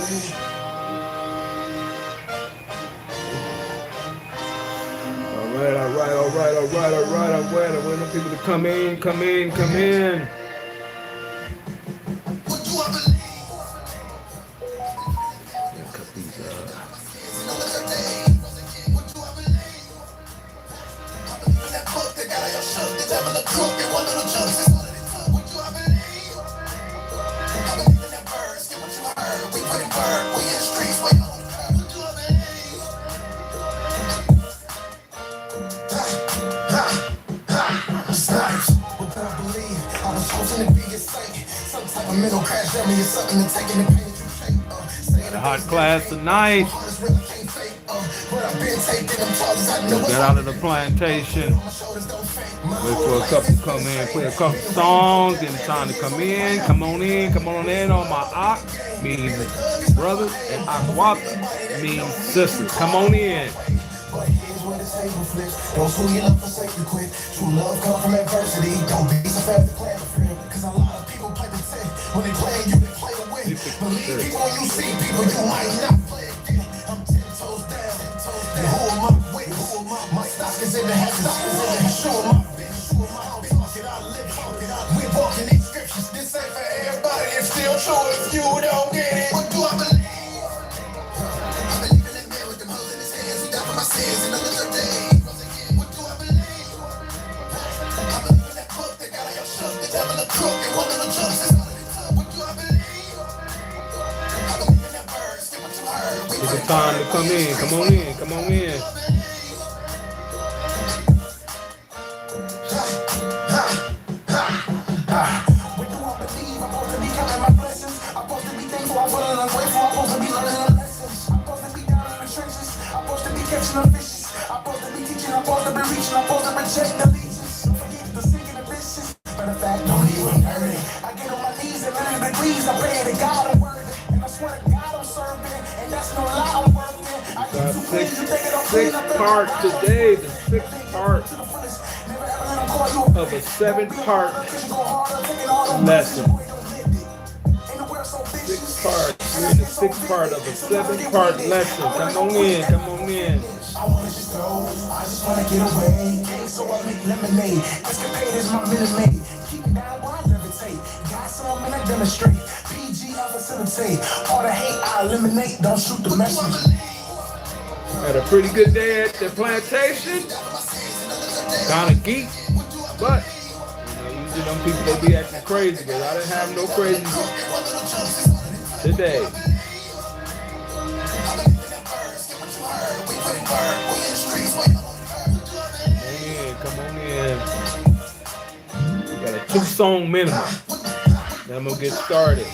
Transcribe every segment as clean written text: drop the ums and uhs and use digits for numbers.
All right. I'm waiting for people to come in. Cut these got a hot class tonight. We'll get out of the plantation. Wait for a couple to come in, play a couple songs, then it's time to come in. Come on in on my Ak, meaning brothers, and Akwata, meaning sisters. Come on in. Those who you love forsake you quick. True love come from adversity. Don't be so fast to clap for them. Cause a lot of people play pretend. When they play you, they play to win. Believe people when you see people, you might not play again. I'm 10 toes down. And who am I with? My stock is in the head. Show my bitch. We're walking these scriptures. This ain't for everybody. It's still true if you don't get it. What do I believe? It's the time to come in. Come on in. Come on in. What do I believe? I'm supposed to be counting my blessings. I'm supposed to be thankful. I'm feeling ungrateful. I'm supposed to be learning the lessons. I'm supposed to be down in the trenches. I'm supposed to be catching the fishes. I'm supposed to be teaching. I'm supposed to be reaching. I'm supposed to reject the legions. Don't forget the singing the bitches. Matter of fact, don't even hurt it. I get on my knees and learn the degrees. I pray to God I'm worthy. And I swear to God I'm serving. And that's no lie I'm working. Sixth part today, the sixth part of a 7-part lesson. Sixth part. We're in the sixth part of a 7-part lesson. Come on in. Come on in. I just wanna get away. So I make lemonade. Escapade is my minute maid. Keep it down while I levitate. Got some and I demonstrate. PG I facilitate. All the hate I eliminate. Don't shoot the messenger. Had a pretty good day at the plantation. Kind of geek, but usually them people they be acting crazy, but I didn't have no crazy today. Come on in. We got a 2-song minimum. Then I'm gonna get started.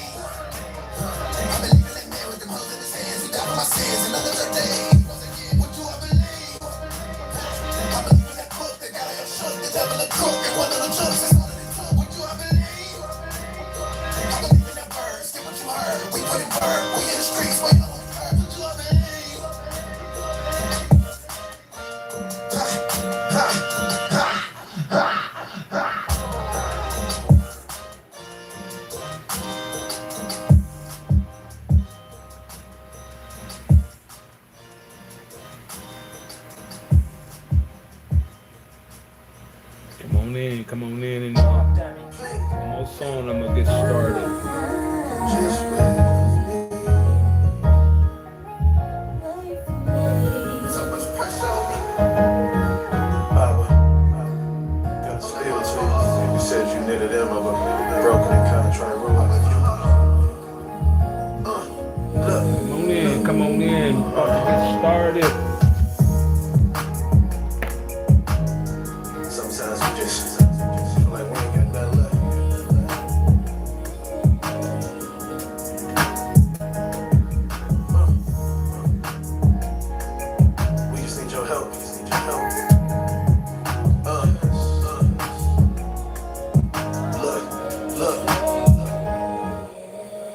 Come on in, and one more song, I'm gonna get started. You said you knitted them up, broken and kind of trying to roll out with you. Come on in, about to get started. Sometimes we just feel like we ain't got nothing left. We just need your help. Look.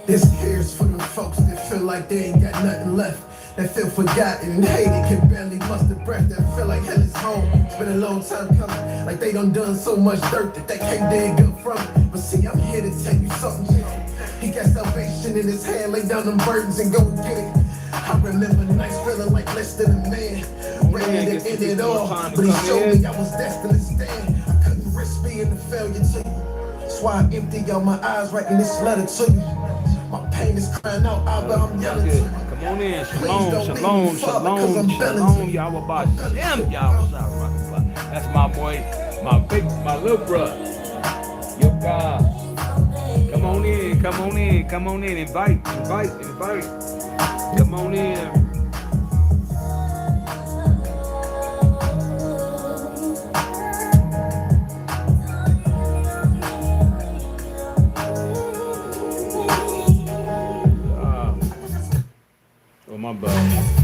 This here's for them folks that feel like they ain't got nothing left. That feel forgotten and hated, can barely muster breath. That feel like hell is home. It's been a long time coming. Like they done so much dirt that they can't dig up from it. But see, I'm here to tell you something. He got salvation in his hand, lay down them burdens and go and get it. I remember nights feeling like less than a man, ready to end it all, but he showed me I was destined to stand. I couldn't risk being a failure to you. That's why I empty out my eyes writing this letter to you. My pain is crying out, Abba, I'm yelling to you. Come on in. Shalom, shalom, shalom, shalom, Yahweh Bashem, Yahweh. That's my boy, my little brother. Your God. Come on in, come on in, come on in. Invite. Come on in. Oh my God.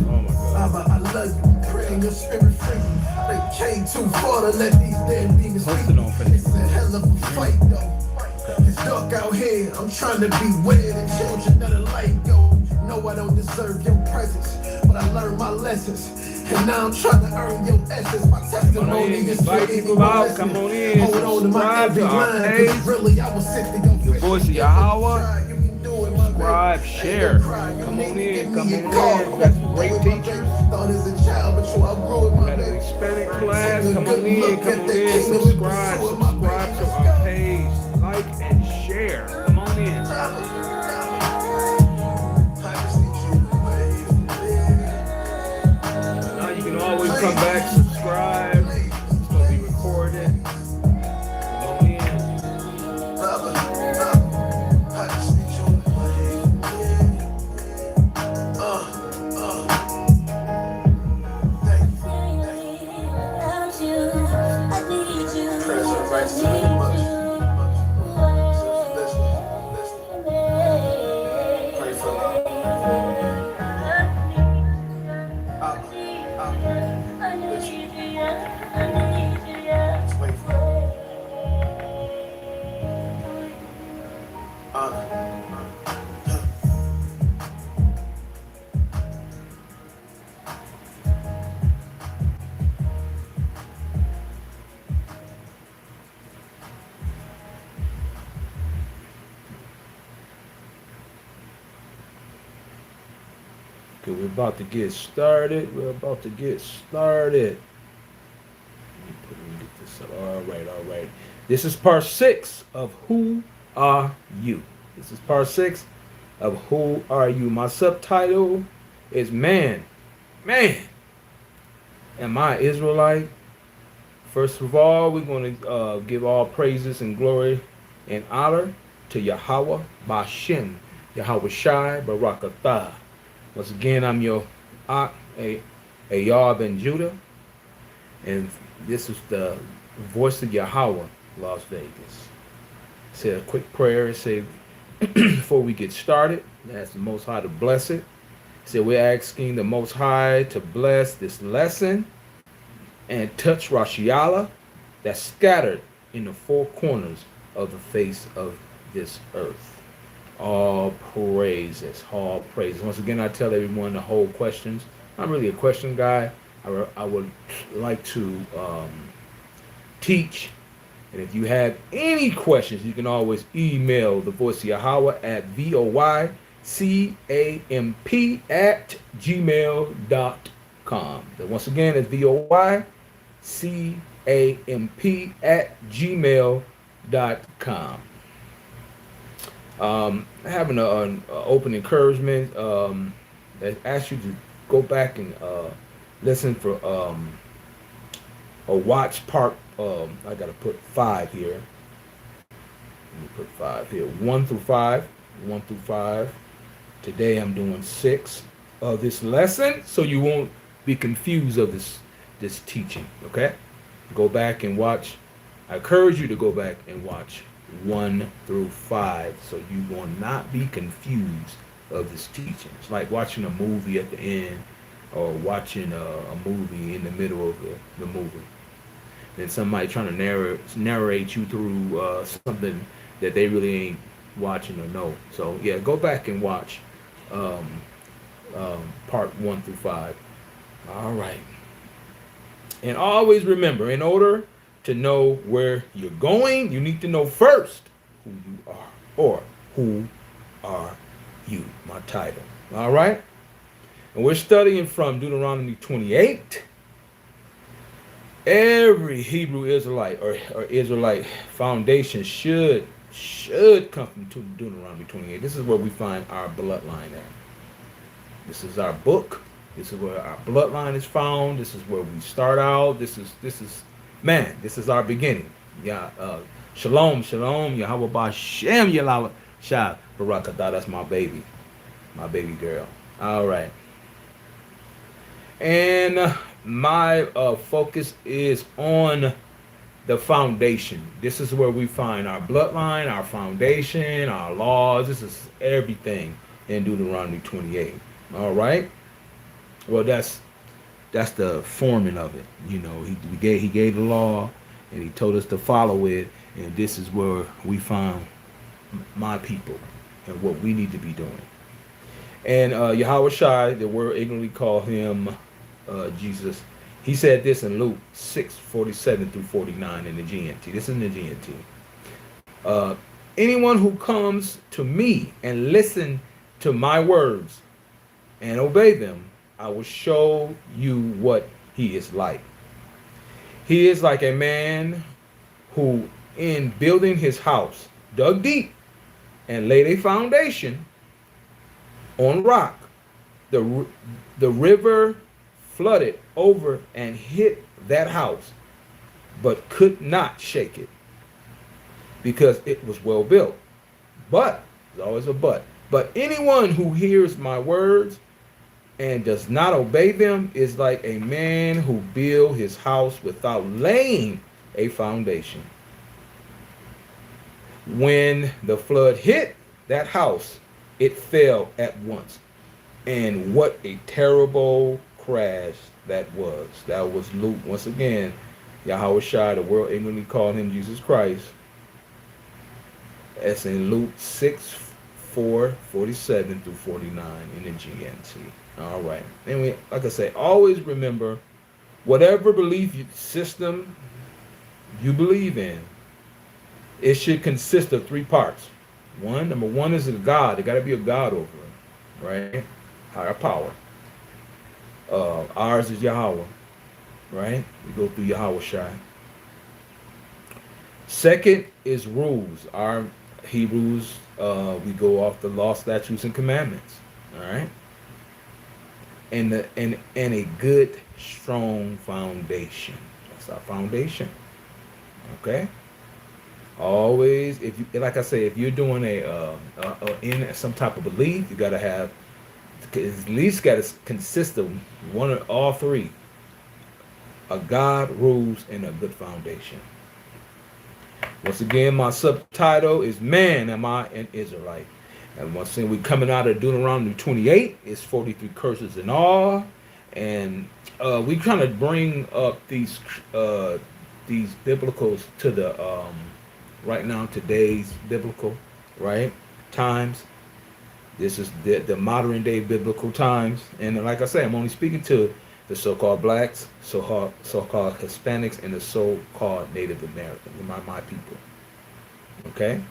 Oh my God. Abba, I love you. Praying your spirit free. They came too far to let these damn demons speak. It's a hell of a fight though. It's dark out here. I'm trying to be weird and children of the light go. No, I don't deserve your presence, but I learned my lessons. And now I'm trying to earn your essence. My testimony is people out. Come on in. Hold on to my every line. Cause really I was sent to go the voice of Yahweh. Subscribe, share. Come on in, come on in. Got some great teachers. Got an Hispanic class. Come on in. Subscribe to our page. Like and share. Come on in. Now you can always come back, subscribe. It's going to be recorded. Come on in. Okay, we're about to get started. Let me get this up. All right. This is part 6 of Who Are You? My subtitle is Man, am I Israelite? First of all, we're going to give all praises and glory and honor to Yahweh Bashem, Yahweh Shai Barakatah. Once again, I'm your Ayah Ben Judah, and this is the voice of Yahweh, Las Vegas. Say a quick prayer. Say before we get started, ask the Most High to bless it. Say we're asking the Most High to bless this lesson and touch Rashiala that's scattered in the four corners of the face of this earth. All praises. Once again, I tell everyone to hold questions. I'm really a question guy. I would like to teach. And if you have any questions, you can always email the voice of Yahweh at voycamp@gmail.com. Once again, it's voycamp@gmail.com. Having an open encouragement that asks you to go back and listen for or watch part. I gotta put 5 here. Let me put 5 here. 1 through 5. Today I'm doing 6 of this lesson, so you won't be confused of this teaching. Okay, go back and watch. I encourage you to go back and watch 1 through 5, so you will not be confused of this teaching. It's like watching a movie at the end, or watching a movie in the middle of the movie. Then somebody trying to narrate you through something that they really ain't watching or know. So yeah, go back and watch part 1 through 5. All right. And always remember, in order to know where you're going, you need to know first who you are, or who are you? My title. All right? And we're studying from Deuteronomy 28. Every Hebrew Israelite or Israelite foundation should come from Deuteronomy 28. This is where we find our bloodline at. This is our book. This is where our bloodline is found. This is where we start out. This is man, this is our beginning. Yeah, shalom, shalom, Yahweh Bashem Yalala Shah Barakatah. That's my baby girl. All right. And my focus is on the foundation. This is where we find our bloodline, our foundation, our laws. This is everything in Deuteronomy 28. All right. Well, that's the forming of it. You know, he gave the law, and he told us to follow it. And this is where we found my people and what we need to be doing. And Yahweh Shai, the word ignorantly called him Jesus. He said this in Luke 6:47 through 49 in the GNT. This is in the GNT. Anyone who comes to me and listen to my words and obey them, I will show you what he is like. He is like a man who, in building his house, dug deep and laid a foundation on rock. The river flooded over and hit that house, but could not shake it because it was well built. But, there's always a but. But anyone who hears my words and does not obey them is like a man who built his house without laying a foundation. When the flood hit that house, it fell at once. And what a terrible crash that was. That was Luke. Once again, Yahweh Shai, the world ignorantly called him Jesus Christ. That's in Luke 6:47 through 49 in the GNT. All right. Anyway, like I say, always remember, whatever belief system you believe in, it should consist of three parts. Number one is a God. There got to be a God over it, right? Higher power. Ours is Yahweh, right? We go through Yahweh Shai. Second is rules. Our Hebrews, we go off the law, statutes, and commandments. All right. And a good, strong foundation. That's our foundation. Okay. Always, if you, like I say, if you're doing in some type of belief, you got to have, at least got to consist of one or all three: a God, rules, and a good foundation. Once again, my subtitle is "Man, Am I an Israelite?" And once again, we're coming out of Deuteronomy 28. It's 43 curses in all, and we kind of bring up these biblicals to the right now, today's biblical, right, times. This is the modern day biblical times. And like I say, I'm only speaking to the so-called blacks, so-called Hispanics, and the so-called Native Americans, my people. Okay?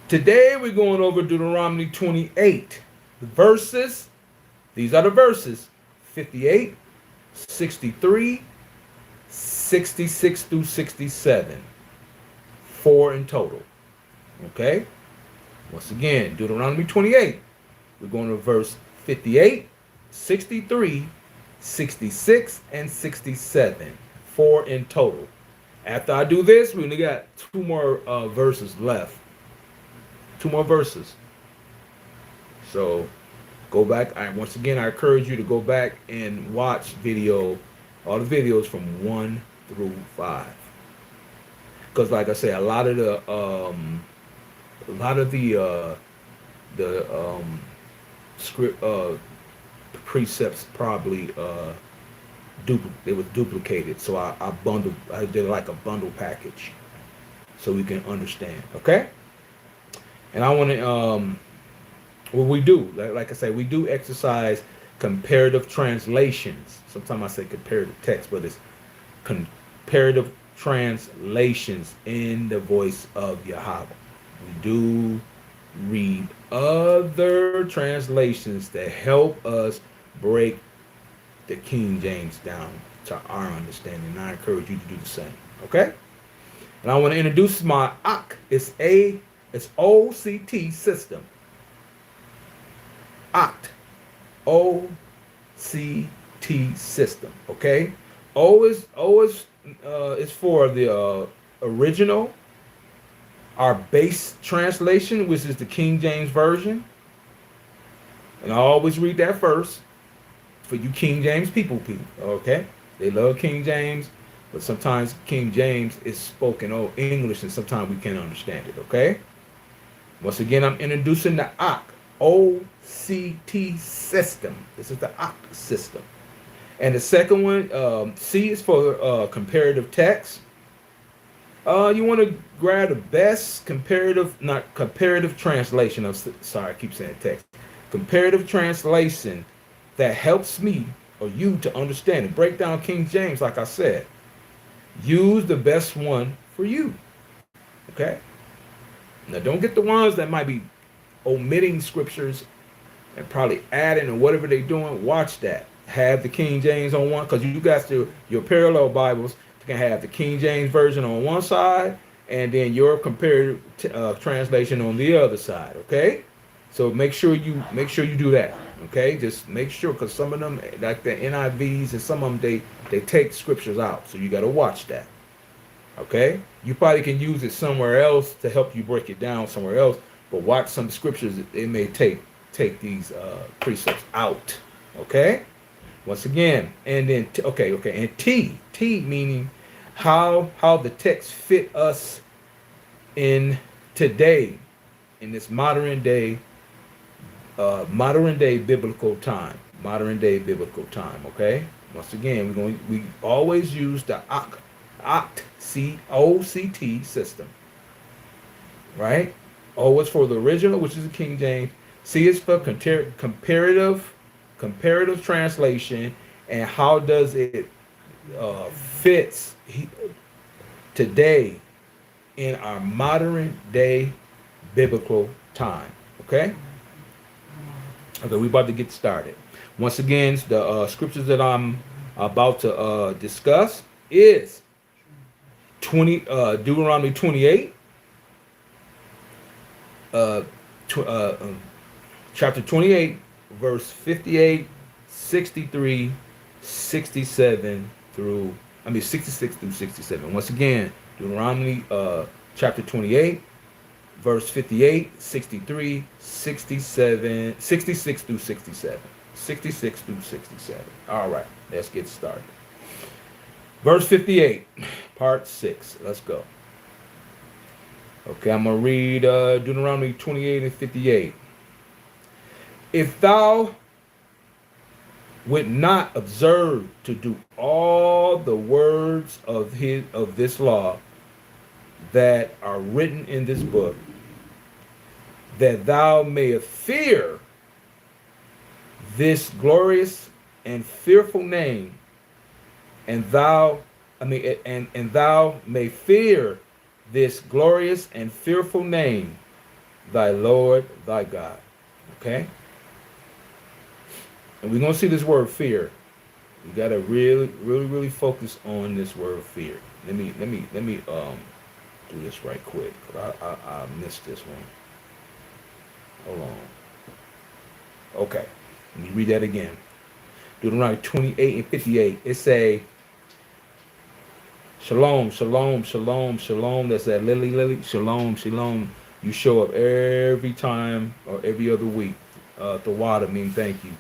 Today we're going over Deuteronomy 28. The verses, these are the verses, 58, 63, 66 through 67. 4 in total. Okay? Once again, Deuteronomy 28. We're going to verse 58, 63, 66, and 67. 4 in total. After I do this, we only got 2 more verses left. 2 more verses. So go back. Once again, I encourage you to go back and watch all the videos from 1 through 5. Because like I say, a lot of the script precepts probably they were duplicated. So I did like a bundle package so we can understand. Okay? And I want to what we do, like I say, we do exercise comparative translations. Sometimes I say comparative text, but it's comparative translations in the voice of Yahweh. We do read other translations that help us break the King James down to our understanding. And I encourage you to do the same. Okay? And I want to introduce my OCT. It's OCT system. OCT. OCT system. Okay? O is for the original, our base translation, which is the King James Version. And I always read that first for you King James people. Okay? They love King James, but sometimes King James is spoken English, and sometimes we can't understand it. Okay? Once again, I'm introducing the OCT system. This is the OCT system. And the second one, C, is for comparative text. You want to grab the best comparative translation of, sorry, I keep saying text. Comparative translation that helps me or you to understand and break down King James, like I said. Use the best one for you. Okay? Now, don't get the ones that might be omitting scriptures and probably adding or whatever they're doing. Watch that. Have the King James on one, because you got your parallel Bibles. You can have the King James Version on one side and then your comparative translation on the other side. Okay? So make sure you do that. Okay? Just make sure, because some of them, like the NIVs and some of them, they take scriptures out. So you got to watch that. Okay? You probably can use it somewhere else to help you break it down somewhere else, but watch some scriptures. It may take these precepts out. Okay? Once again, and then and T meaning how the text fit us in today, in this modern day biblical time. Okay. Once again, we always use the OCT system. Right? O is for the original, which is the King James. C is for comparative translation, and how does it fits today in our modern day biblical time. Okay, we about to get started. Once again, the scriptures that I'm about to discuss is Deuteronomy 28, chapter 28, verse 58, 63, 67 66 through 67. Once again, Deuteronomy chapter 28, verse 58, 63, 67, 66 through 67. 66 through 67. All right, let's get started. Verse 58, part 6. Let's go. Okay, I'm going to read Deuteronomy 28 and 58. If thou would not observe to do all the words of this law that are written in this book, that thou mayest fear this glorious and fearful name, and thou may fear this glorious and fearful name, thy Lord thy God. Okay? And we're going to see this word fear. You got to really focus on this word fear. Let me do this right quick. I missed this one. Hold on. Okay. Let me read that again. Deuteronomy 28 and 58. It say, Shalom, shalom, shalom, shalom. That's that lily. Shalom, shalom. You show up every time or every other week. Tawada means thank you.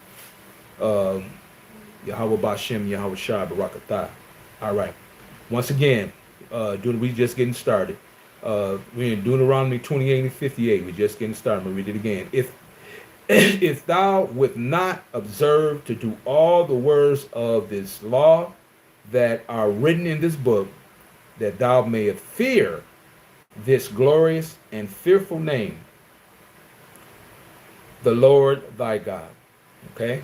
Yahweh Bashem, Yahweh Shah, Barakatah. All right. Once again, we just getting started. We're in Deuteronomy 28 and 58. We're just getting started. I'm going to read it again. If thou wilt not observe to do all the words of this law that are written in this book, that thou mayest fear this glorious and fearful name, the Lord thy God. Okay?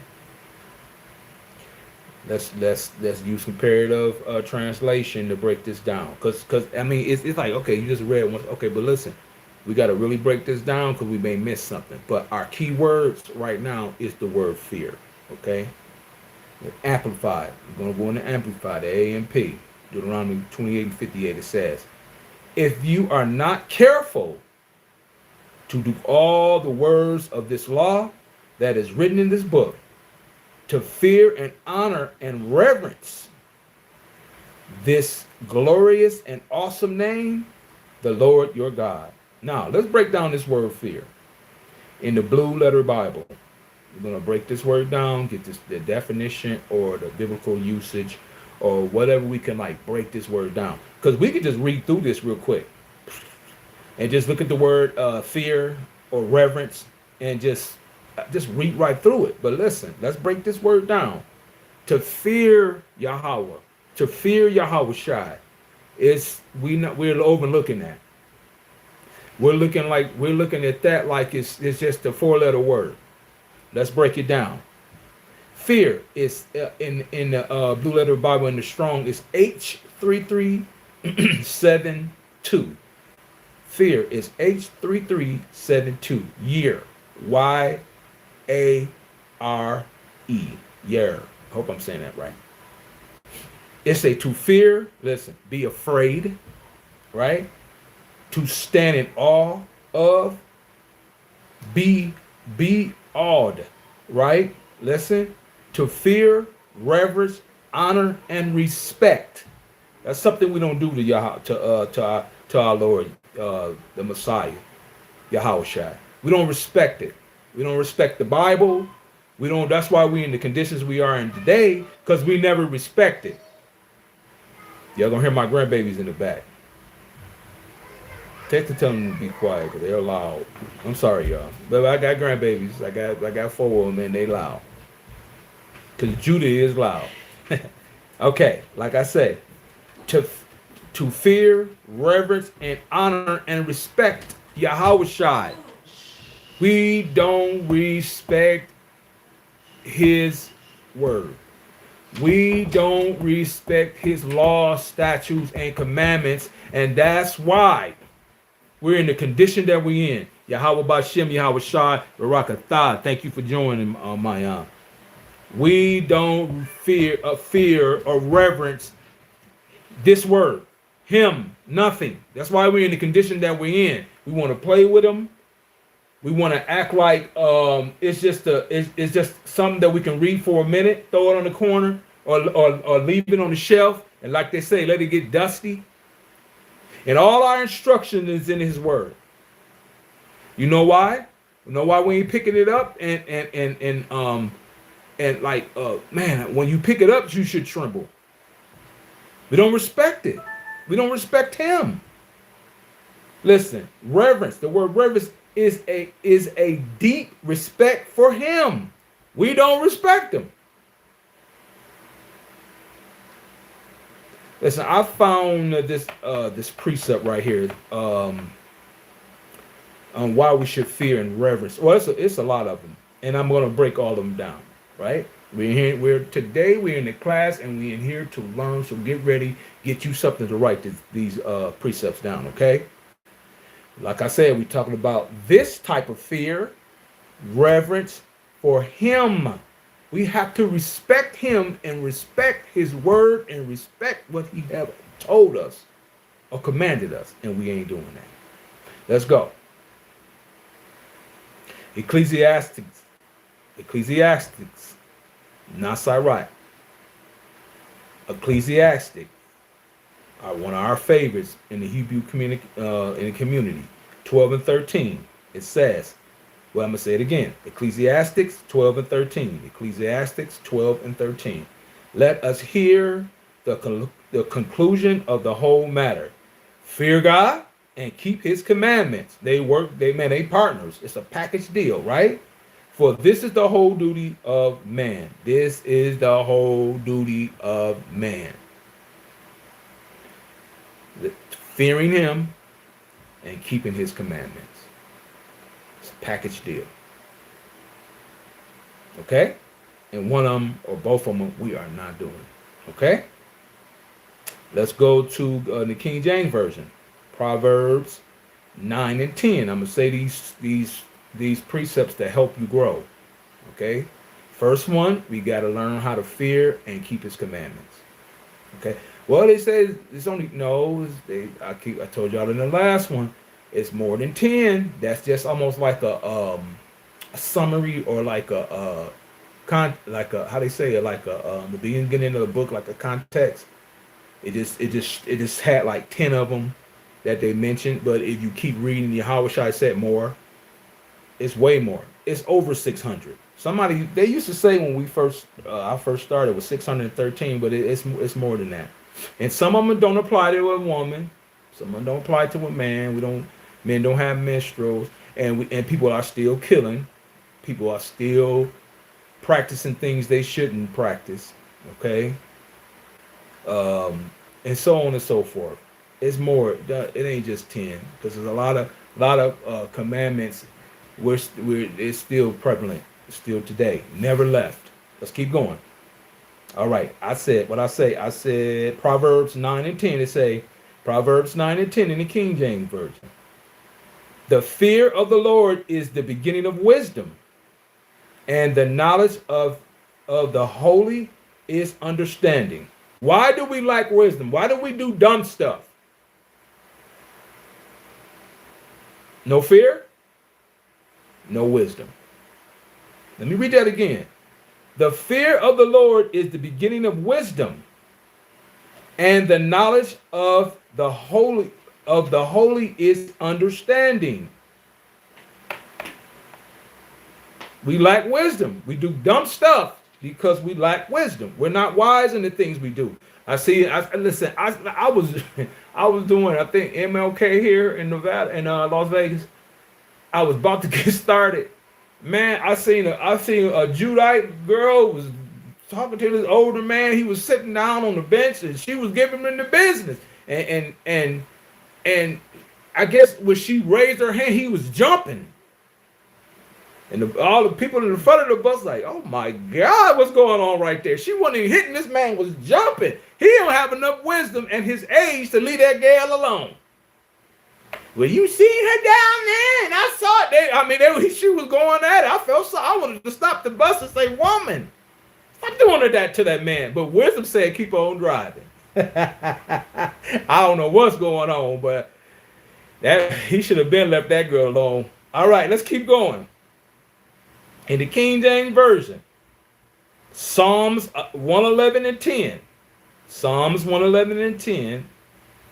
Let's use comparative translation to break this down, because I mean it's like, okay, you just read one, okay, but listen, We got to really break this down because we may miss something. But our key words right now is the word fear. Okay? Amplified. We're going to go into amplified, the AMP. Deuteronomy 28:58. It says, if you are not careful to do all the words of this law that is written in this book, to fear and honor and reverence this glorious and awesome name, the Lord your God. Now, let's break down this word fear. In the Blue Letter Bible, we're going to break this word down, get the definition or the biblical usage or whatever we can break this word down. Because we could just read through this real quick and just look at the word fear or reverence and just read right through it. But listen, let's break this word down. To fear Yahweh, to fear Yahweh Shai, we're overlooking that. We're looking at that like it's just a 4-letter word. Let's break it down. Fear is in the Blue Letter Bible in the Strong is H3372. Fear is H3372. Year. YARE. Year. Hope I'm saying that right. It's to fear, listen, be afraid, right? To stand in awe of, be awed, right? Listen, to fear, reverence, honor, and respect. That's something we don't do to our Lord, the Messiah, Yahweh Shai. We don't respect it. We don't respect the Bible. We don't. That's why we're in the conditions we are in today, because we never respect it. Y'all gonna hear my grandbabies in the back. Take to tell them to be quiet because they're loud. I'm sorry, y'all, but I got grandbabies. I got 4 of them, and they loud. Because Judah is loud. Okay, like I said, to fear, reverence, and honor and respect Yahweh Shai. We don't respect his word. We don't respect his laws, statutes, and commandments, and that's why we're in the condition that we're in. Yahweh Bashem, Yahweh Shai, Barakatah. Thank you for joining, Mayan. We don't fear or reverence this word, him, nothing. That's why we're in the condition that we're in. We want to play with him. We want to act like it's just something that we can read for a minute, throw it on the corner, or leave it on the shelf, and like they say, let it get dusty. And all our instruction is in his word. You know why? You know why we ain't picking it up man, when you pick it up, you should tremble. We don't respect it. We don't respect him. Listen, reverence. The word reverence is a deep respect for him. We don't respect him. Listen, I found this precept right here on why we should fear and reverence. Well, it's a lot of them, and I'm going to break all of them down. Right? We're in the class, and we're in here to learn. So get ready, get you something to write these precepts down. Okay? Like I said, we're talking about this type of fear, reverence for him. We have to respect him and respect his word and respect what he have told us or commanded us, and we ain't doing that. Let's go. Ecclesiastes, not Sirach. Ecclesiastic are one of our favorites in the Hebrew community. 12 and 13. It says, well, I'm going to say it again. Ecclesiastics 12 and 13. Ecclesiastics 12 and 13. Let us hear the conclusion of the whole matter. Fear God and keep his commandments. They partners. It's a package deal, right? For this is the whole duty of man. This is the whole duty of man. Fearing him and keeping his commandments. It's a package deal. Okay? And one of them or both of them we are not doing. Okay? Let's go to the King James Version. Proverbs 9 and 10. I'm gonna say these precepts to help you grow. Okay. First one, we got to learn how to fear and keep His commandments. Okay. Well, they say it's only no. I told y'all in the last one, it's more than 10. That's just almost like a summary or like like a how they say it, like the beginning of the book, like a context. It just had like 10 of them that they mentioned. But if you keep reading, Yahushua said more. It's way more. It's over 600. Somebody they used to say when I first started was 613, but it's more than that. And some of them don't apply to a woman. Some of them don't apply to a man. Men don't have menstruals, and people are still killing. People are still practicing things they shouldn't practice. Okay, and so on and so forth. It's more. It ain't just 10 because there's a lot of commandments. It's still prevalent, still today. Never left. Let's keep going. All right. I said what I say. I said Proverbs 9 and 10. It say Proverbs 9 and 10 in the King James Version. The fear of the Lord is the beginning of wisdom, and the knowledge of the holy is understanding. Why do we lack wisdom? Why do we do dumb stuff? No fear, no wisdom. Let me read that again. The fear of the Lord is the beginning of wisdom, and the knowledge of the holy is understanding. We lack wisdom. We do dumb stuff because we lack wisdom. We're not wise in the things we do. Listen. I was doing, I think, MLK here in Nevada, in Las Vegas. I was about to get started. Man, I seen a Judite girl was talking to this older man. He was sitting down on the bench, and she was giving him the business. And I guess when she raised her hand, he was jumping. And all the people in the front of the bus like, oh my God, what's going on right there? She wasn't even hitting. This man was jumping. He don't have enough wisdom and his age to leave that girl alone. Well, you seen her down there, and I saw it. She was going at it. I felt so. I wanted to stop the bus and say, woman, stop doing that to that man. But wisdom said, keep on driving. I don't know what's going on, but he should have been left that girl alone. All right, let's keep going. In the King James Version, Psalms 111 and 10. Psalms 111 and 10.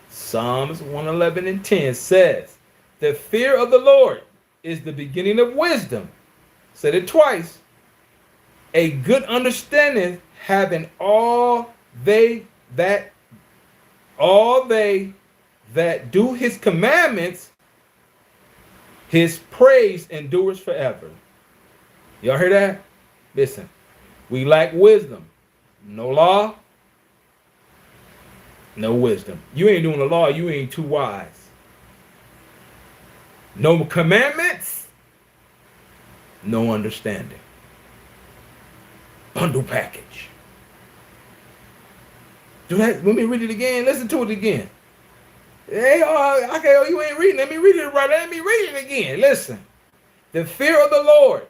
Psalms 111 and 10 says, the fear of the Lord is the beginning of wisdom. Said it twice. A good understanding having all they that do his commandments, his praise endures forever. Y'all hear that? Listen, we lack wisdom. No law, no wisdom. You ain't doing the law, you ain't too wise. No commandments, no understanding. Bundle package. Do that. Let me read it again. Listen to it again. Hey, okay, you ain't reading. Let me read it right. Let me read it again. Listen. The fear of the Lord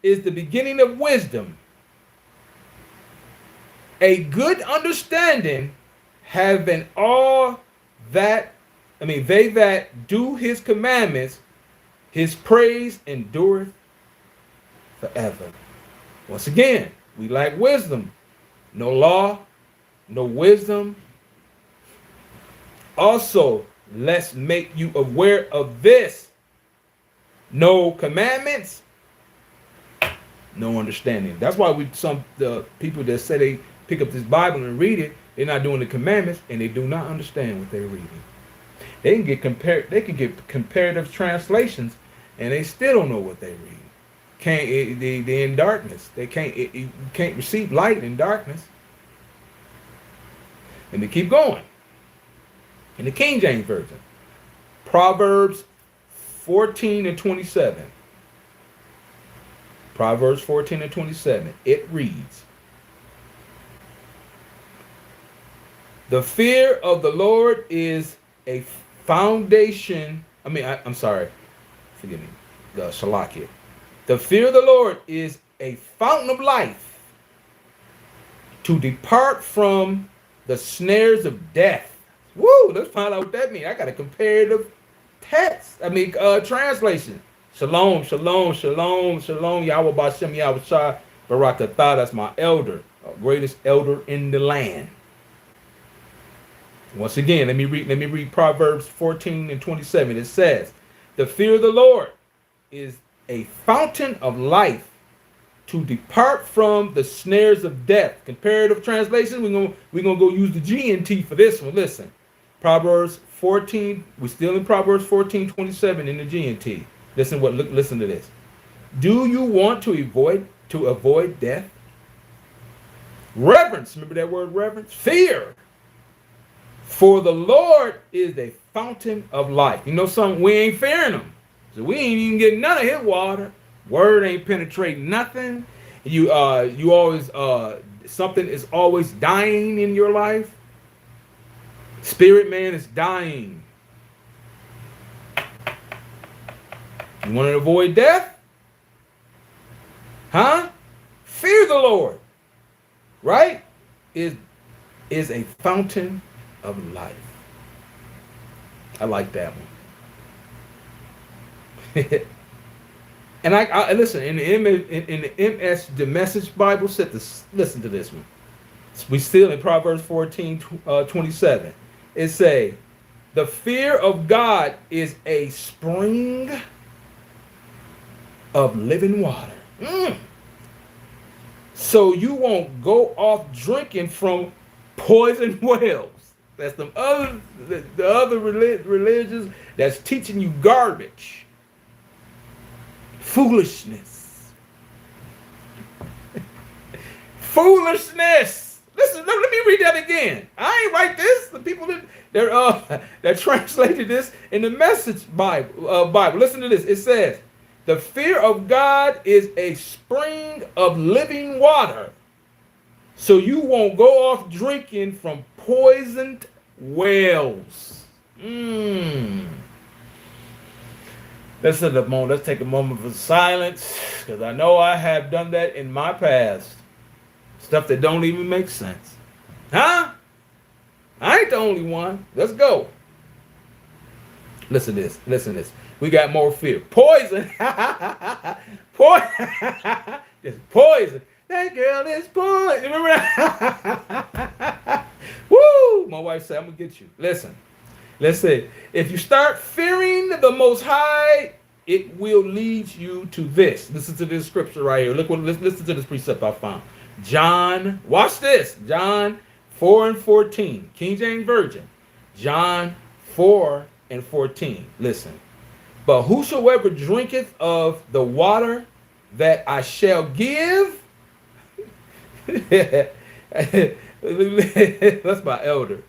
is the beginning of wisdom. A good understanding having all that, they that do his commandments, his praise endureth forever. Once again, we lack wisdom. No law, no wisdom. Also, let's make you aware of this. No commandments, no understanding. That's why the people that say they pick up this Bible and read it, they're not doing the commandments and they do not understand what they're reading. They can get comparative translations and they still don't know what they're reading. They're in darkness. You can't receive light in darkness. And they keep going. In the King James Version, Proverbs 14 and 27. Proverbs 14 and 27. It reads, the fear of the Lord is a foundation I'm sorry. Forgive me. The Shalakia. The fear of the Lord is a fountain of life to depart from the snares of death. Woo! Let's find out what that means. I got a comparative translation. Shalom, shalom, shalom, shalom. Yahweh Bashem, Yahweh Shai, Barakatah. That's my elder, greatest elder in the land. Once again, let me read Proverbs 14 and 27. It says, the fear of the Lord is a fountain of life to depart from the snares of death. Comparative translation, we're gonna go use the GNT for this one. Listen. Proverbs 14, we're still in Proverbs 14:27 in the GNT. Listen to this. Do you want to avoid death? Reverence, remember that word reverence? Fear. For the Lord is a fountain of life. You know something? We ain't fearing him. So we ain't even getting none of his water. Word ain't penetrating nothing. You always something is always dying in your life. Spirit man is dying. You want to avoid death? Huh? Fear the Lord. Right? Is a fountain of life. I like that one. And I listen in the MS, the Message Bible said this. Listen to this one. We still in Proverbs 14:27. It say, the fear of God is a spring of living water. So you won't go off drinking from poison wells. That's the other religions that's teaching you garbage. Foolishness. Foolishness. Listen, let me read that again. I ain't write this. The people that translated this in the Message Bible. Listen to this. It says, the fear of God is a spring of living water. So you won't go off drinking from poisoned wells. Let's take a moment for silence, because I know I have done that in my past. Stuff that don't even make sense. Huh? I ain't the only one. Let's go. Listen to this. Listen to this. We got more fear. Poison. Poison. It's poison. That girl is poison. Remember that? Woo! My wife said, I'm going to get you. Listen. If you start fearing the Most High, it will lead you to this. Listen to this scripture right here. Listen to this precept I found. John, watch this. John 4:14. King James Version. John 4:14. Listen. But whosoever drinketh of the water that I shall give. That's my elder.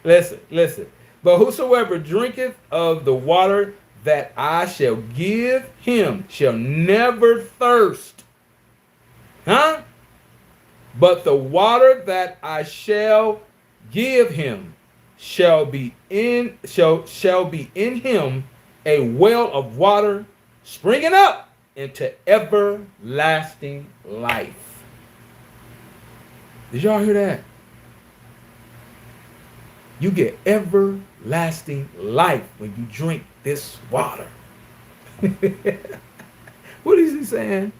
Listen. But whosoever drinketh of the water that I shall give him shall never thirst. Huh? But the water that I shall give him shall be in him a well of water springing up into everlasting life. Did y'all hear that? You get everlasting life when you drink this water. What is he saying?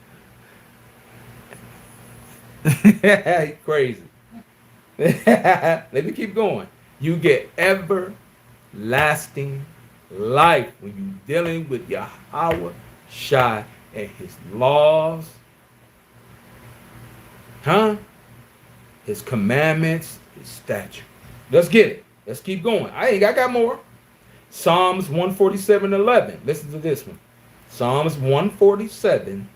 Crazy. Let me keep going. You get everlasting life when you're dealing with Yahweh Shai and his laws. Huh? His commandments, his statutes. Let's get it. Let's keep going. I got more. Psalms 147:11. Listen to this one. Psalms 147:11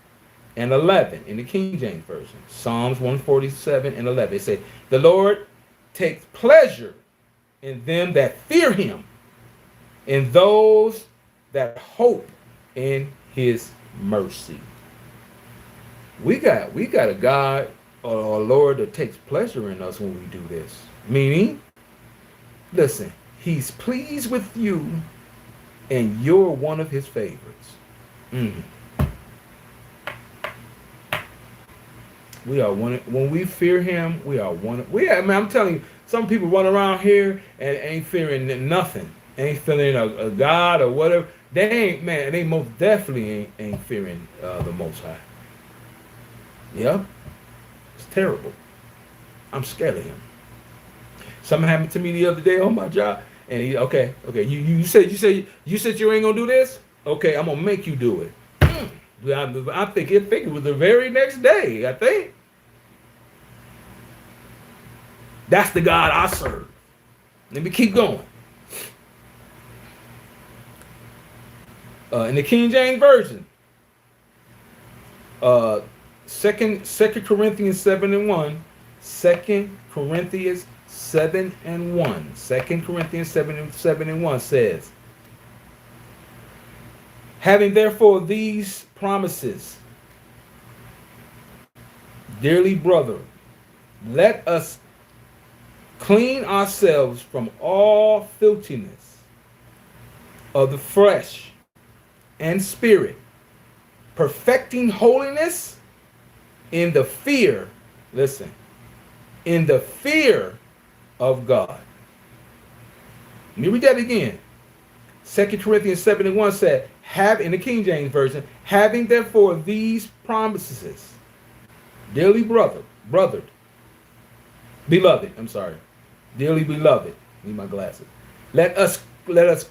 in the King James Version. Psalms 147:11. It says, the Lord takes pleasure in them that fear him, in those that hope in his mercy. We got a God or a Lord that takes pleasure in us when we do this. Meaning, listen, he's pleased with you and you're one of his favorites. Mm. We are one. When we fear him, we are one. I mean, I'm telling you, some people run around here and ain't fearing nothing. Ain't fearing a God or whatever. They ain't, man. They most definitely ain't fearing the Most High. Yep, it's terrible. I'm scared of him. Something happened to me the other day on my job, and okay. You said you ain't gonna do this. Okay, I'm gonna make you do it. I think it was the very next day. I think that's the God I serve. Let me keep going. In the King James Version, Second Corinthians 7:1, 2 Corinthians 7:1, 2 Corinthians 7:1 says, having therefore these promises, dearly brother, let us clean ourselves from all filthiness of the flesh and spirit, perfecting holiness in the fear, listen, in the fear of God. Let me read that again. 2 Corinthians 7:1 said, in the King James Version, having therefore these promises, dearly beloved, dearly beloved, need my glasses. Let us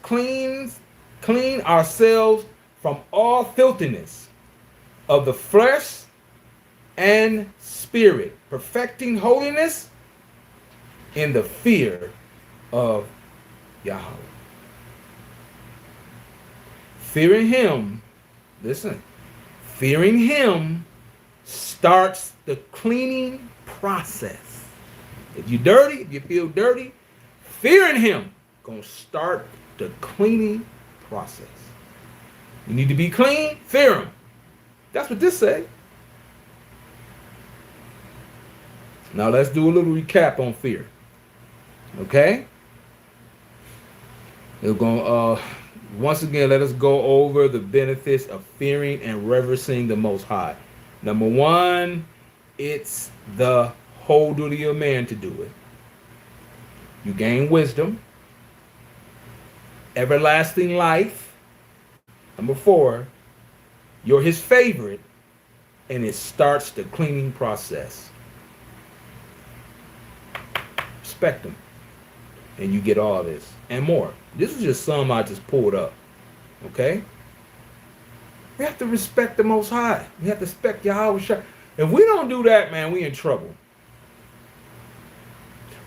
clean ourselves from all filthiness of the flesh and spirit, perfecting holiness in the fear of Yahweh. Fearing him, listen, fearing him starts the cleaning process. If you're dirty, if you feel dirty, fearing him gonna start the cleaning process. You need to be clean, fear him. That's what this say. Now let's do a little recap on fear. Okay? We're going once again, let us go over the benefits of fearing and reverencing the Most High. Number one, it's the whole duty of man to do it. You gain wisdom, everlasting life. Number four, you're his favorite, and it starts the cleaning process. Respect him, and you get all this and more. This is just some I just pulled up. Okay? We have to respect the Most High. We have to respect Yahweh. If we don't do that, man, we in trouble.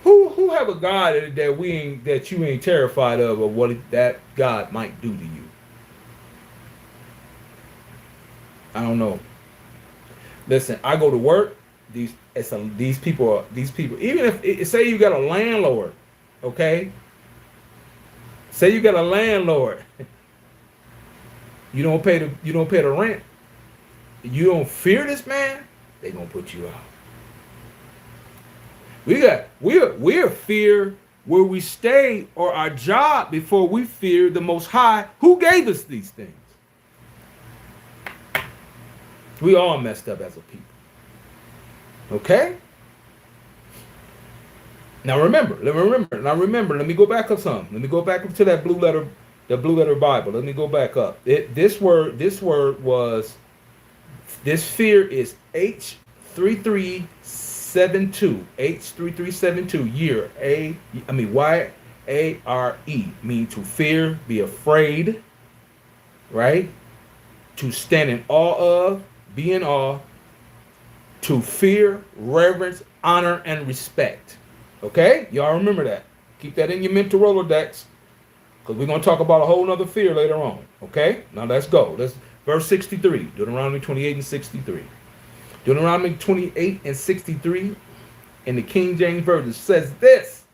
Who have a God that you ain't terrified of, or what that God might do to you? I don't know. Listen, I go to work. These people. Even if say you got a landlord, okay. Say you got a landlord. You don't pay the rent. You don't fear this man. They gonna put you out. We're fear where we stay or our job before we fear the Most High who gave us these things. We all messed up as a people. Okay? Now remember, let me go back up some. Let me go back up to that blue letter Bible. Let me go back up. This fear is H3372. H3372, year. Y-A-R-E, mean to fear, be afraid, right? To stand in awe of, be in awe, to fear, reverence, honor, and respect. Okay? Y'all remember that. Keep that in your mental Rolodex, because we're going to talk about a whole other fear later on. Okay? Now let's go. Verse 63, Deuteronomy 28 and 63. Deuteronomy 28 and 63 in the King James Version says this,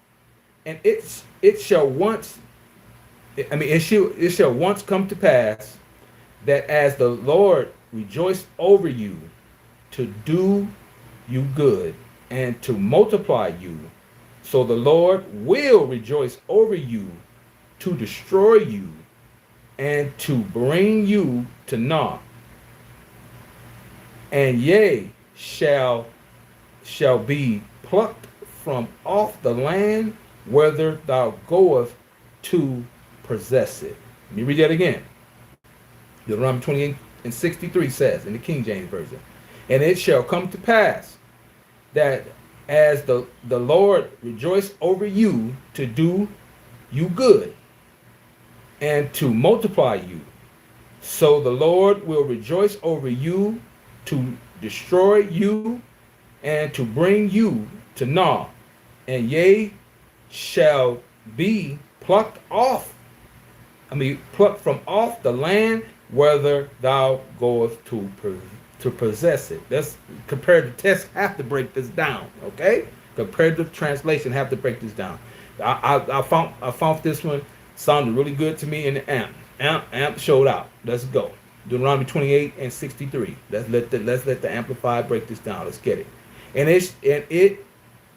and it shall once come to pass that as the Lord rejoiced over you to do you good and to multiply you, so the Lord will rejoice over you to destroy you and to bring you to naught. And ye shall be plucked from off the land whither thou goest to possess it. Let me read that again. Deuteronomy 28 and 63 says in the King James Version, and it shall come to pass that as the Lord rejoice over you to do you good and to multiply you, so the Lord will rejoice over you to destroy you and to bring you to naught. And ye shall be plucked from off the land whether thou goest to possess it. That's comparative text have to break this down, okay? Comparative translation have to break this down. I found this one sounded really good to me in the amp showed out. Let's go. Deuteronomy 28 and 63. Let's let the Amplified break this down. Let's get it. And it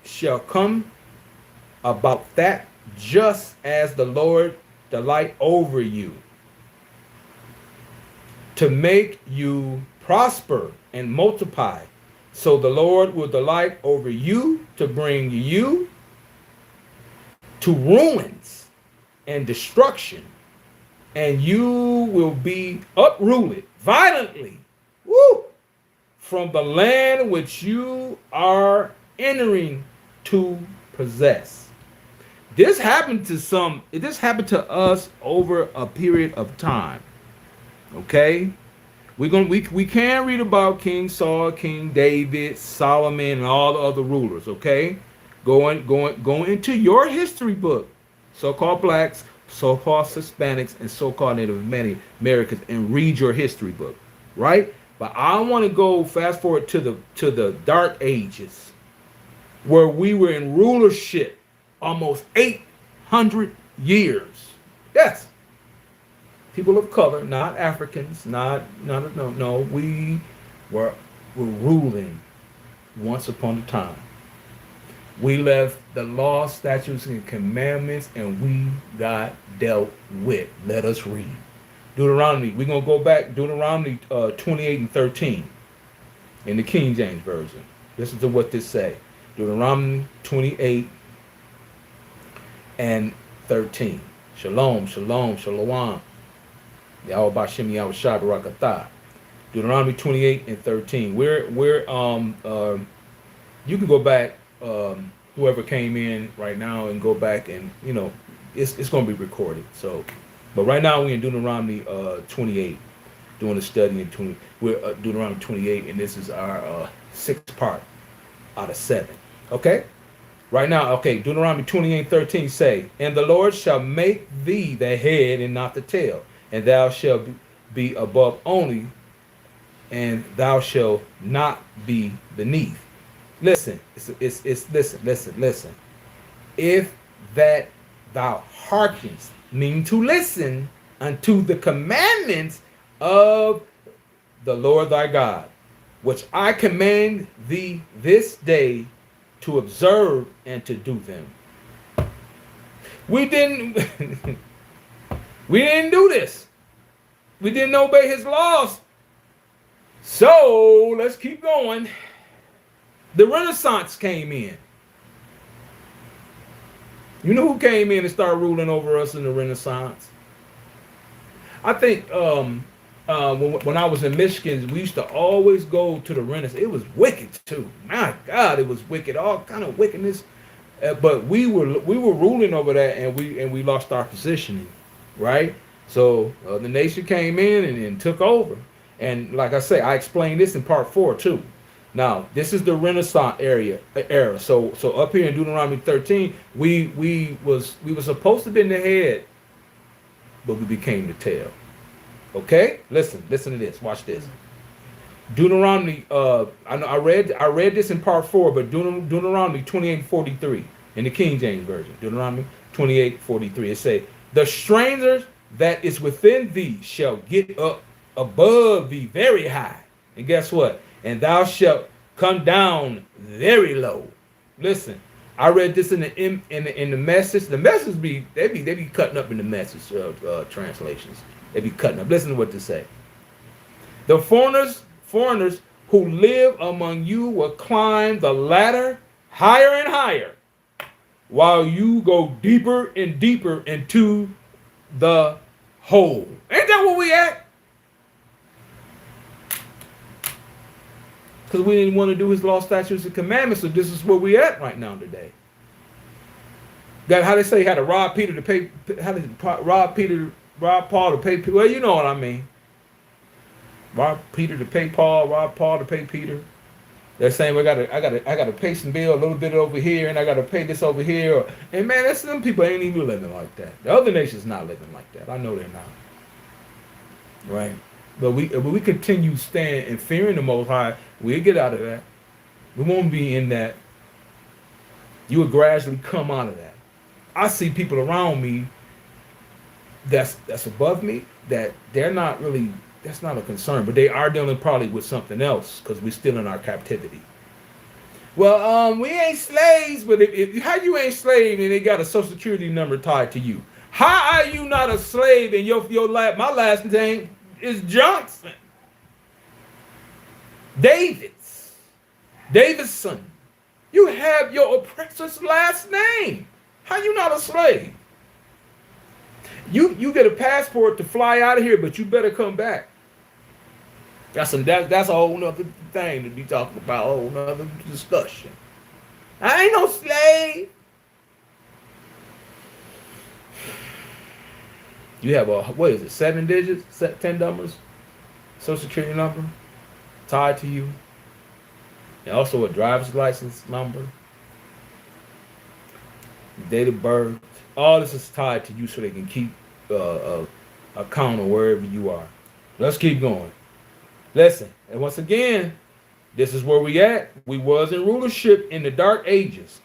shall come about that just as the Lord delight over you, to make you prosper and multiply. So the Lord will delight over you to bring you to ruins and destruction, and you will be uprooted violently, from the land which you are entering to possess. This happened to us over a period of time. Okay? We can read about King Saul, King David, Solomon, and all the other rulers, okay? Go into your history book, so-called blacks, so-called Hispanics, and so-called Native Americans, and read your history book, right? But I want to go fast forward to the Dark Ages, where we were in rulership almost 800 years. Yes. People of color, not Africans, no. We were ruling once upon a time. We left the law, statutes, and commandments, and we got dealt with. Let us read. Deuteronomy, we're going to go back, Deuteronomy 28 and 13 in the King James Version. Listen to what this say. Deuteronomy 28 and 13. Shalom, shalom, shalom. Yahweh Bashem, Yahweh Shah, Barakatah. Deuteronomy 28 and 13. You can go back, whoever came in right now, and go back and, it's going to be recorded. So, but right now we're in Deuteronomy 28, doing a study in Deuteronomy 28, and this is our sixth part out of 7. Okay? Right now, okay, Deuteronomy 28:13 say, and the Lord shall make thee the head and not the tail, and thou shalt be above only, and thou shalt not be beneath. Listen, listen. If that thou hearkenest, mean to listen unto the commandments of the Lord thy God, which I command thee this day to observe and to do them. We didn't do this. We didn't obey his laws. So let's keep going. The Renaissance came in. You know who came in and started ruling over us in the Renaissance? I think when I was in Michigan, we used to always go to the Renaissance. It was wicked too. My God, it was wicked. All kind of wickedness. But we were ruling over that, and we lost our positioning, right? So the nation came in and took over. And like I say, I explained this in part 4 too. Now, this is the Renaissance era. So up here in Deuteronomy 13, we were supposed to be in the head, but we became the tail. Okay? Listen to this. Watch this. Deuteronomy, I read this in part 4, but Deuteronomy 28:43 in the King James Version. Deuteronomy 28:43. It say, the stranger that is within thee shall get up above thee very high. And guess what? And thou shalt come down very low. Listen, I read this in the message. The message they be cutting up in the message translations. They be cutting up. Listen to what they say. The foreigners who live among you will climb the ladder higher and higher, while you go deeper and deeper into the hole. Ain't that where we at? Because we didn't want to do his law, statutes, and commandments, so this is where we at right now today. Got how they say how to rob Peter to pay, how to rob Paul to pay. Well, you know what I mean. Rob Peter to pay Paul, rob Paul to pay Peter. They're saying I gotta pay some bill a little bit over here, and I gotta pay this over here. And man, that's them people ain't even living like that. The other nations not living like that. I know they're not. Right? But we continue staying and fearing the Most High, we'll get out of that. We won't be in that. You will gradually come out of that. I see people around me that's above me that they're not really, that's not a concern, but they are dealing probably with something else because we're still in our captivity. Well, we ain't slaves, but if how you ain't slave and they got a social security number tied to you? How are you not a slave and my last name is Johnson? David's son. You have your oppressor's last name. How you not a slave? You get a passport to fly out of here, but you better come back. That's a whole nother thing to be talking about, a whole nother discussion. I ain't no slave. You have what is it, 7 digits, 10 numbers, social security number tied to you, and also a driver's license number, date of birth. All this is tied to you so they can keep account of wherever you are. Let's keep going. Listen, and once again, this is where we at. We was in rulership in the dark ages.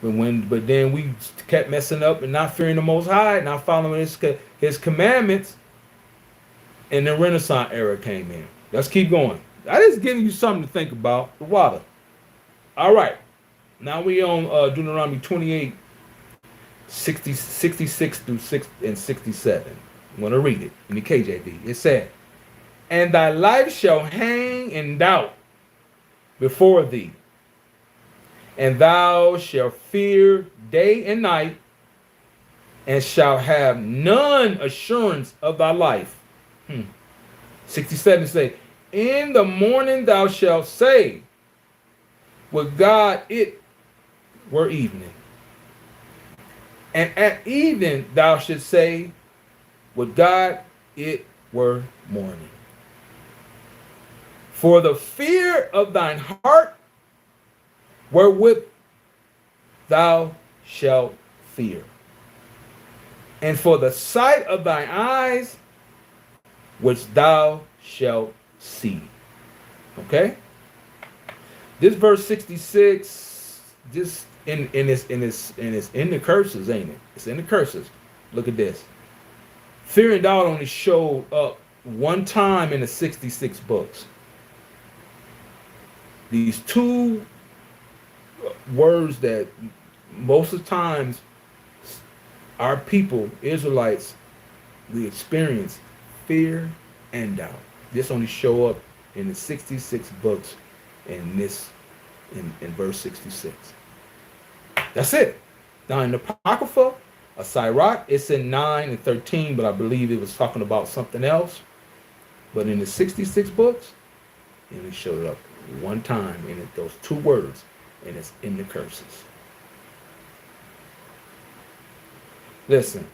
But then we kept messing up and not fearing the Most High, not following his commandments, and the Renaissance era came in. Let's keep going. I just giving you something to think about. The water. All right. Now we on Deuteronomy 28, 66 through 67. I'm going to read it in the KJV. It said, "And thy life shall hang in doubt before thee, and thou shalt fear day and night, and shalt have none assurance of thy life." 67 say, "In the morning thou shalt say, would God it were evening. And at even thou shouldst say, would God it were morning. For the fear of thine heart wherewith thou shalt fear, and for the sight of thine eyes which thou shalt see." Okay? This verse 66, just in the curses, ain't it? It's in the curses. Look at this. Fear and doubt only showed up one time in the 66 books. These two words that most of the times our people, Israelites, we experience fear and doubt. This only show up in the 66 books in verse 66. That's it. Now in the Apocrypha, a Sirach, it's in 9 and 13, but I believe it was talking about something else. But in the 66 books, it only showed up one time in those two words, and it's in the curses. Listen,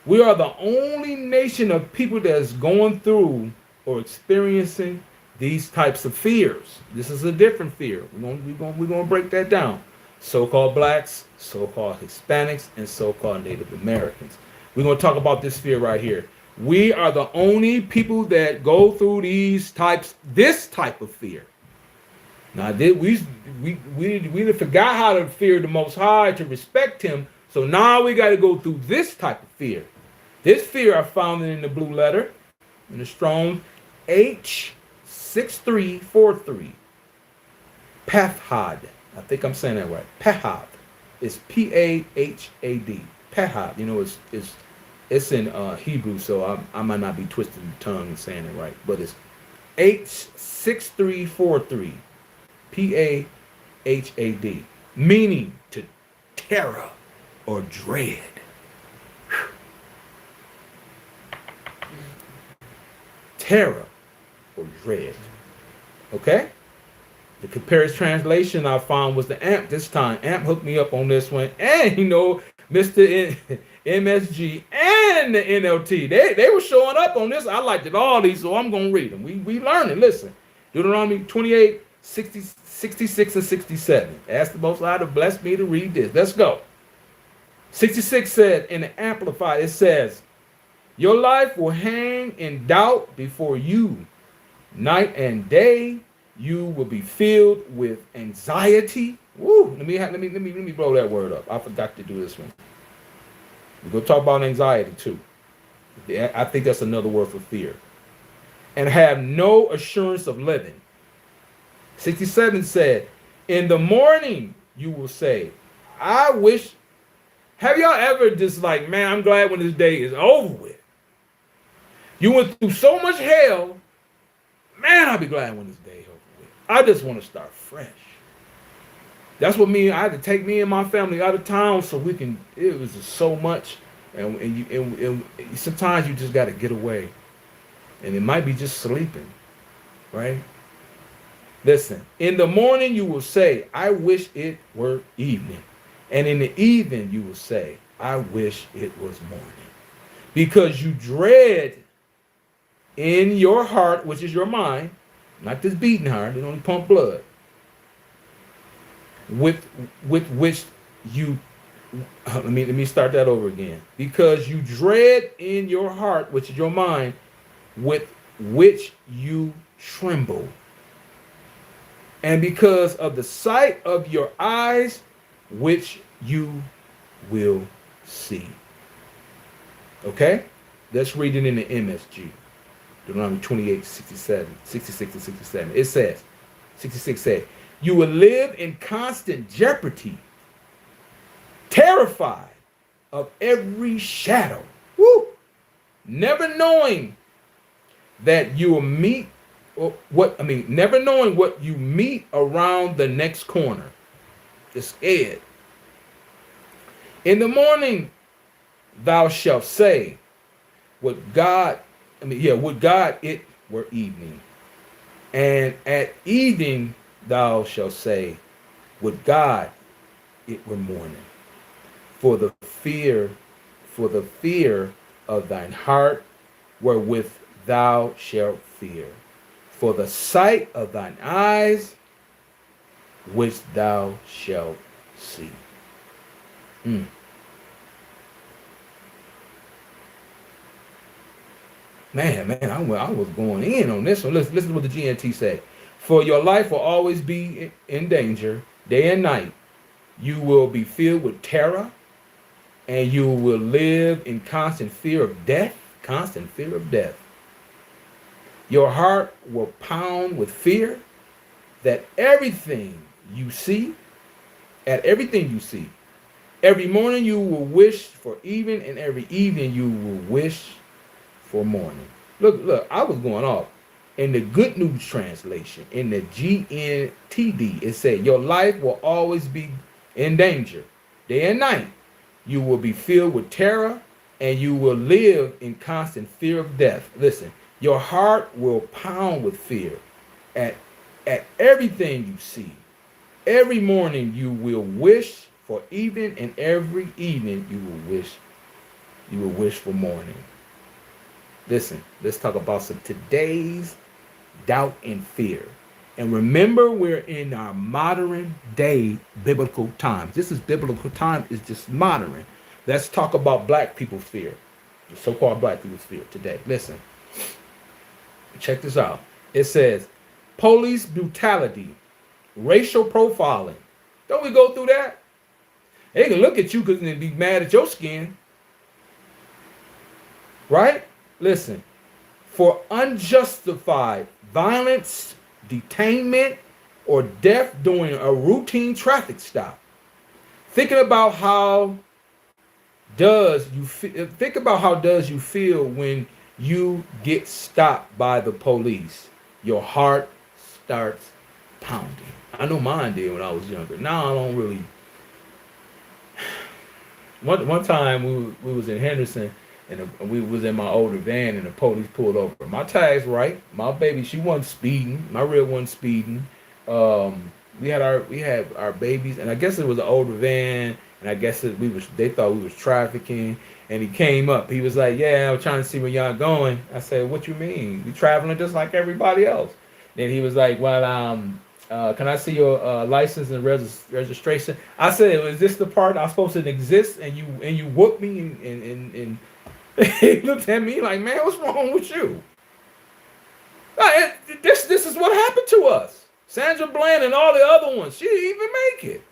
we are the only nation of people that's going through or experiencing these types of fears. This is a different fear. We're gonna break that down. So-called blacks, so-called Hispanics, and so-called Native Americans. We're gonna talk about this fear right here. We are the only people that go through this type of fear. Now, we forgot how to fear the Most High, to respect Him. So now we got to go through this type of fear. This fear I found in the blue letter, in the Strong H6343. Pehad. I think I'm saying that right. Pehad. It's P-A-H-A-D. Pehad. You know, it's It's in Hebrew, so I might not be twisting the tongue and saying it right, but it's H6343, PAHAD, meaning to terror or dread. Terror or dread. Okay? The comparative translation I found was the AMP this time. AMP hooked me up on this one. And, Mr. MSG and the NLT. They were showing up on this. I liked it all these, so I'm going to read them. We learning. Listen. Deuteronomy 28, 60, 66, and 67. Ask the Most High to bless me to read this. Let's go. 66 said, in the Amplified, it says, your life will hang in doubt before you. Night and day, you will be filled with anxiety. Woo! Let me blow that word up. I forgot to do this one. We're gonna talk about anxiety too. I think that's another word for fear. And have no assurance of living. 67 said, in the morning you will say, I wish. Have y'all ever just like, man, I'm glad when this day is over with. You went through so much hell. Man, I'll be glad when this day is over with. I just want to start fresh. That's what I had to take me and my family out of town so we can, it was just so much. And sometimes you just got to get away. And it might be just sleeping, right? Listen, in the morning you will say, I wish it were evening. And in the evening you will say, I wish it was morning. Because you dread in your heart, which is your mind, not this beating heart, it only pump blood, with which you, let me start that over again. Because you dread in your heart, which is your mind, with which you tremble. And because of the sight of your eyes, which you will see. Okay? Let's read it in the MSG. Deuteronomy 28, 67, 66 and 67. It says, 66 says, you will live in constant jeopardy, terrified of every shadow. Woo! Never knowing that you will meet, never knowing what you meet around the next corner. Just scared. In the morning, thou shalt say, would God it were evening. And at evening, thou shalt say, would God it were morning. For the fear of thine heart, wherewith thou shalt fear. For the sight of thine eyes, which thou shalt see. Man, I was going in on this one. Listen to what the GNT said. For your life will always be in danger, day and night. You will be filled with terror, and you will live in constant fear of death. Constant fear of death. Your heart will pound with fear that everything you see, every morning you will wish for even, and every evening you will wish for morning. Look, I was going off. In the Good News Translation, in the GNTD, it said, your life will always be in danger, day and night. You will be filled with terror, and you will live in constant fear of death. Listen, your heart will pound with fear at everything you see. Every morning you will wish for even, and every evening you will wish for morning. Listen, let's talk about some today's doubt and fear. And remember, we're in our modern day biblical times. This is biblical time, it's just modern. Let's talk about black people's fear. The so-called black people's fear today. Listen, check this out. It says, police brutality, racial profiling. Don't we go through that? They can look at you because they be mad at your skin. Right? Listen, for unjustified violence, detainment, or death during a routine traffic stop. Thinking about how think about how does you feel when you get stopped by the police? Your heart starts pounding. I know mine did when I was younger. Now I don't really. One time we was in Henderson and we was in my older van and the police pulled over. My tags right. My baby, she wasn't speeding. My real wasn't speeding. We had our babies, and I guess it was an older van, and I guess they thought we was trafficking. And he came up. He was like, "Yeah, I was trying to see where y'all going." I said, "What you mean? We traveling just like everybody else." Then he was like, "Well, can I see your license and registration?" I said, "Is this the part I'm supposed to exist?" And you whooped me and he looked at me like, "Man, what's wrong with you?" This is what happened to us. Sandra Bland and all the other ones. She didn't even make it.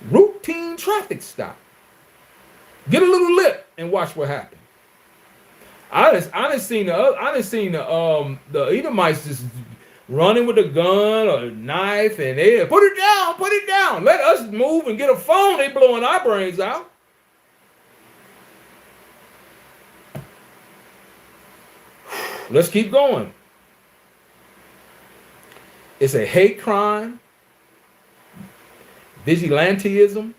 Routine traffic stop. Get a little lip and watch what happens. I done seen the Edomites just running with a gun or a knife and they put it down. Let us move and get a phone. They blowing our brains out. Let's keep going. It's a hate crime, vigilantism.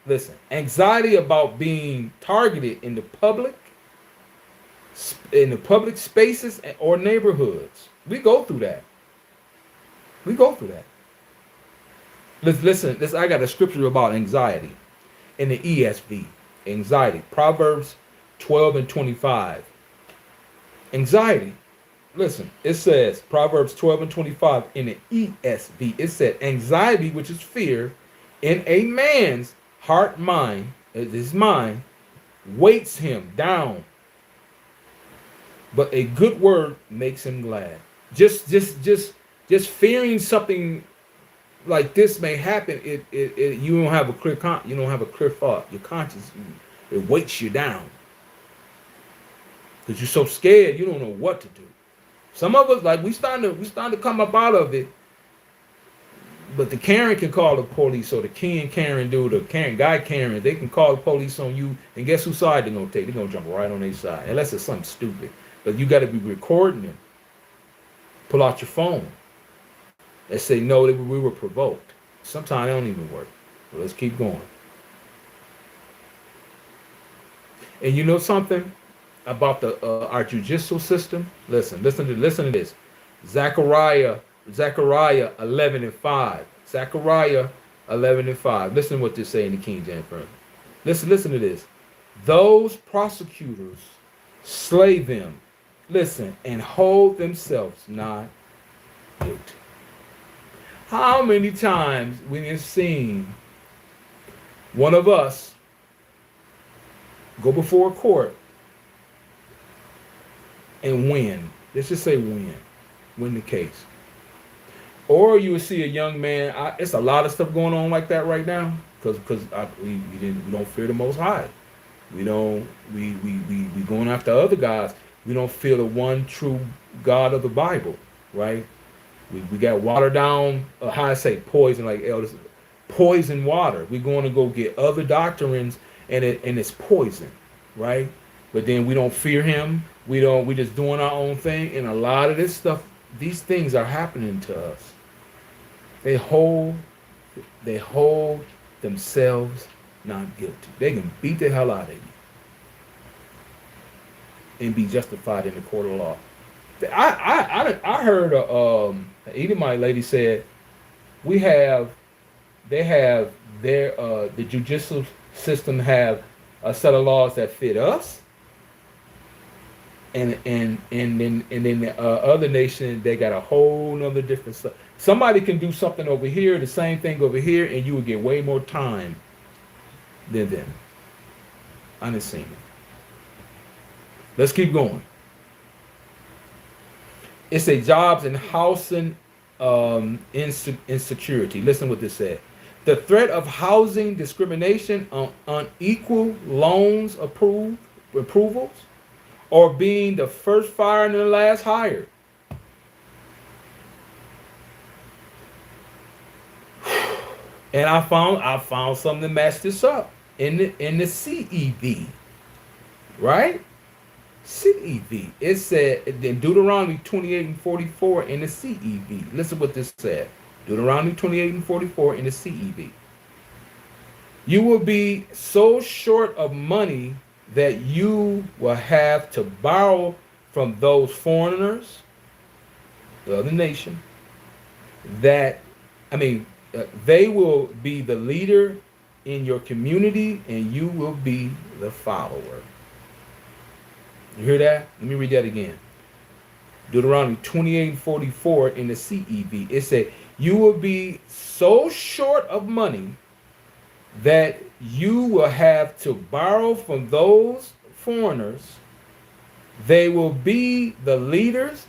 Listen, anxiety about being targeted in the public spaces or neighborhoods. We go through that. Listen. I got a scripture about anxiety in the ESV. Anxiety, Proverbs 12:25. Anxiety. Listen, it says, Proverbs 12:25 in the ESV, it said, anxiety, which is fear, in a man's his mind, weights him down. But a good word makes him glad. Just fearing something like this may happen, you don't have a clear thought. Your conscience, it weights you down. Because you're so scared, you don't know what to do. Some of us, like we starting to come up out of it, but the Karen can call the police, or the Ken Karen do, the Karen guy Karen, they can call the police on you, and guess whose side they're gonna take? They're gonna jump right on their side, unless it's something stupid. But you got to be recording them. Pull out your phone and say no, we were provoked. Sometimes they don't even work. But let's keep going. And you know something about our judicial system? Listen to this. Zechariah 11:5. Zechariah 11:5. Listen to what this say in the King James Version. Listen to this. Those prosecutors slay them. Listen, and hold themselves not guilty. How many times we have seen one of us go before a court and win? Let's just say win the case. Or you will see a young man. It's a lot of stuff going on like that right now because we don't fear the Most High. We going after other gods. We don't fear the one true God of the Bible, right? We got watered down, how I say, poison, like elders, poison water. We're going to go get other doctrines, and it's poison, right? But then we don't fear Him. We just doing our own thing, and a lot of this stuff, these things are happening to us. They hold themselves not guilty. They can beat the hell out of you and be justified in the court of law. I heard an Edomite lady said the judicial system have a set of laws that fit us, and then the other nation, they got a whole nother different stuff. Somebody can do something over here, the same thing over here, and you will get way more time than them. I done seen it. Let's keep going. It's a jobs and housing insecurity. Listen what this said. The threat of housing discrimination on unequal loans approvals, or being the first fired and the last hired. And I found something to match this up. in the CEV, right? CEV. It said in Deuteronomy 28 and 44 in the CEV. Listen what this said. Deuteronomy 28 and 44 in the CEV. You will be so short of money that you will have to borrow from those foreigners, the other nation, that, they will be the leader in your community and you will be the follower. You hear that? Let me read that again. Deuteronomy 28 and 44 in the CEV. It said, you will be so short of money that you will have to borrow from those foreigners. They will be the leaders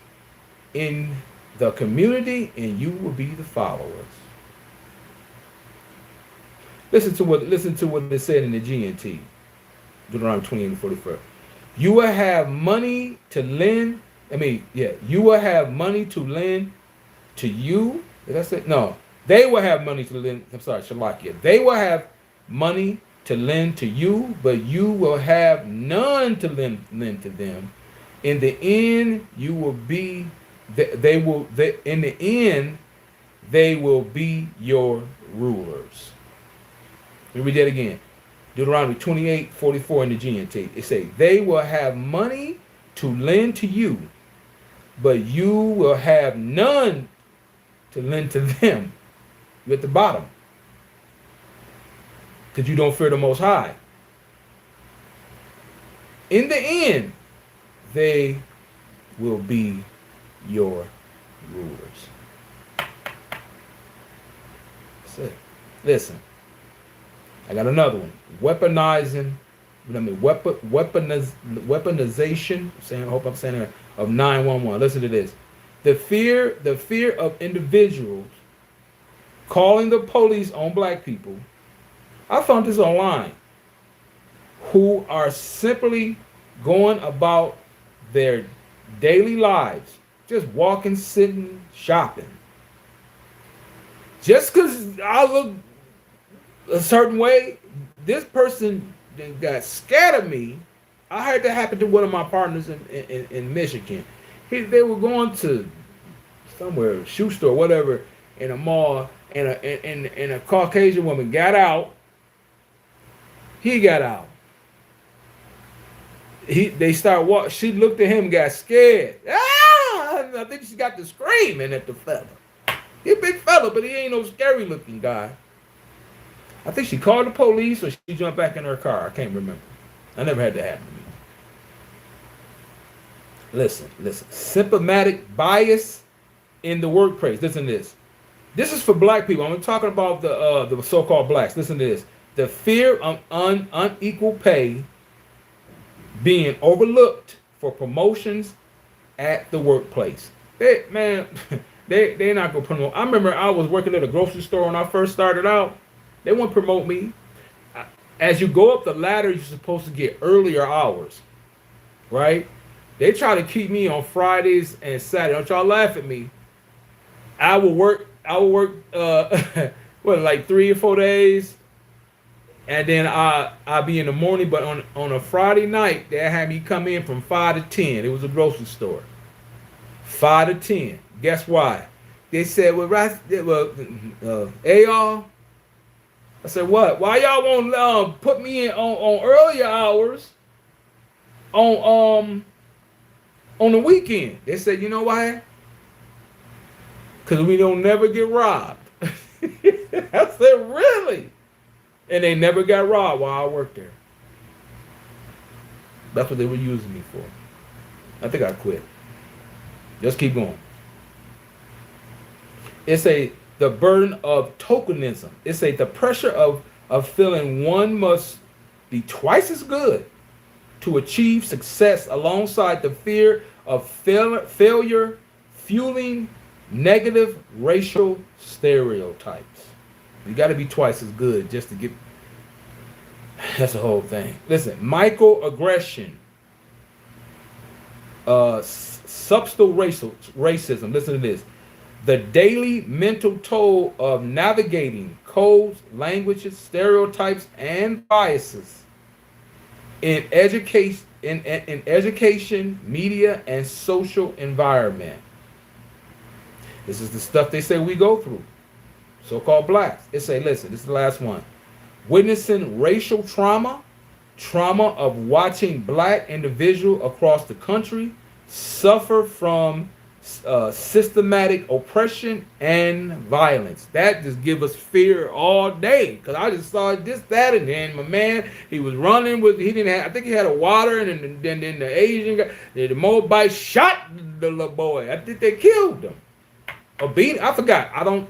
in the community and you will be the followers. Listen to what it said in the GNT. Deuteronomy 28 and 44. You will have money to lend. You will have money to lend to you. Did I say? No. They will have money to lend. I'm sorry, Shalakia. They will have money to lend to you, but you will have none to lend to them. In the end, you will be. In the end, they will be your rulers. Let me read that again. Deuteronomy 28, 44 in the GNT. It says, they will have money to lend to you, but you will have none to lend to them. You're at the bottom. Because you don't fear the Most High. In the end, they will be your rulers. That's it. Listen. I got another one. Weaponization. I hope I'm saying it, of 911. Listen to this. The fear of individuals calling the police on black people. I found this online. Who are simply going about their daily lives, just walking, sitting, shopping. Just because I look a certain way, this person got scared of me. I heard that happen to one of my partners in Michigan. They were going to somewhere, shoe store, whatever, in a mall, and a Caucasian woman got out. He got out. They start walking. She looked at him, got scared. I think she got to screaming at the fella. He a big fella, but he ain't no scary looking guy. I think she called the police or she jumped back in her car. I can't remember. I never had that happen to me. Listen. Symptomatic bias in the workplace. Listen to this. This is for black people. I'm talking about the so-called blacks. Listen to this. The fear of unequal pay being overlooked for promotions at the workplace. They're not going to promote. I remember I was working at a grocery store when I first started out. They won't promote me. As you go up the ladder, you're supposed to get earlier hours, right? They try to keep me on Fridays and Saturdays. Don't y'all laugh at me. I will work like 3 or 4 days, and then I'll be in the morning. But on a Friday night, they had me come in from 5 to 10. It was a grocery store. 5 to 10. Guess why? They said, hey y'all. I said, what? Why y'all won't put me in on earlier hours on the weekend? They said, you know why? Because we don't never get robbed. I said, really? And they never got robbed while I worked there. That's what they were using me for. I think I quit. Just keep going. It's the burden of tokenism. It's the pressure of feeling one must be twice as good to achieve success alongside the fear of failure, fueling negative racial stereotypes. You got to be twice as good just to get. That's the whole thing. Listen, microaggression, subtle racism. Listen to this. The daily mental toll of navigating codes, languages, stereotypes, and biases in education, media, and social environment. This is the stuff they say we go through. So-called blacks. They say, listen, this is the last one. Witnessing racial trauma, trauma of watching black individuals across the country suffer from systematic oppression and violence. That just give us fear all day. Cause I just saw this, that, and then my man, he was running with, he didn't have, I think he had a water, and then the Asian guy, the Moabite shot the little boy. I think they killed him. Or beat him. I forgot. I don't,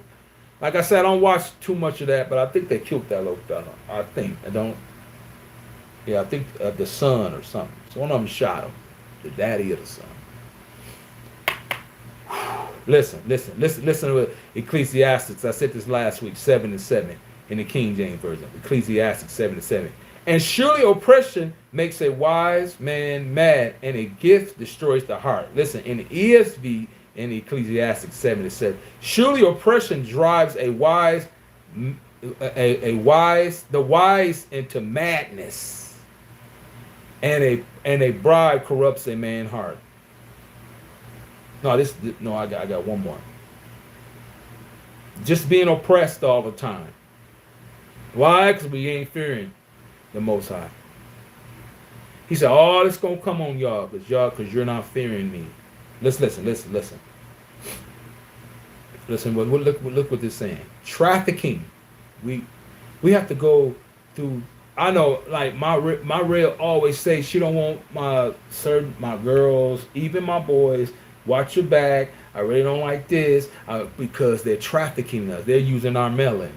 like I said, I don't watch too much of that, but I think they killed that little fella. I think. I don't, yeah, I think the son or something. So one of them shot him. The daddy of the son. Listen to Ecclesiastes. I said this last week, 7:7 in the King James Version. Ecclesiastes 7:7. And surely oppression makes a wise man mad, and a gift destroys the heart. Listen, in the ESV, in Ecclesiastes 7:7, surely oppression drives the wise into madness, and a bribe corrupts a man's heart. No, I got one more. Just being oppressed all the time. Why? Because we ain't fearing the Most High. He said, "Oh, it's gonna come on y'all, because you're not fearing me." Listen. Listen. Look what this saying. Trafficking. We have to go through. I know, like my real always say she don't want my girls, even my boys. Watch your back. I really don't like this because they're trafficking us. They're using our melon.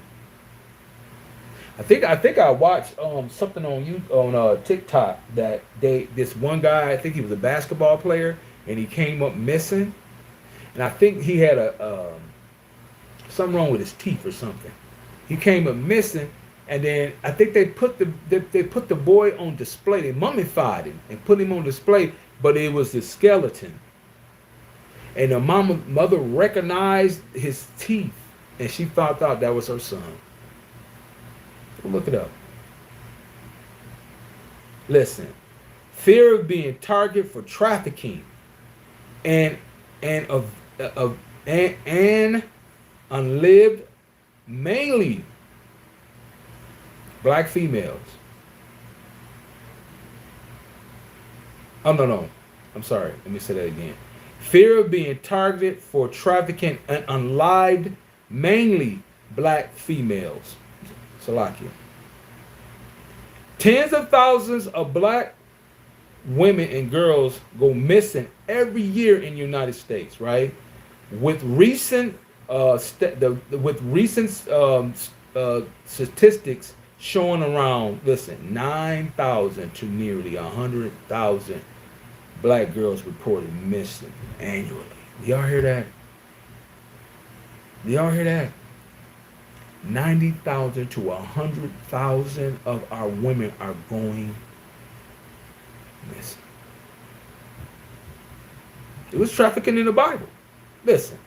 I think I watched something on TikTok that this one guy, I think he was a basketball player, and he came up missing, and I think he had something wrong with his teeth or something. He came up missing, and then I think they put the boy on display. They mummified him and put him on display, but it was the skeleton. And the mother recognized his teeth, and she found out that was her son. Look it up. Listen, fear of being targeted for trafficking, and unlived, mainly black females. Oh no, I'm sorry. Let me say that again. Fear of being targeted for trafficking and unlived, mainly black females. Salakia. Tens of thousands of black women and girls go missing every year in the United States, right? With recent statistics showing around, 9,000 to nearly 100,000 black girls reported missing annually. Do y'all hear that? 90,000 to 100,000 of our women are going missing. It was trafficking in the Bible. Listen,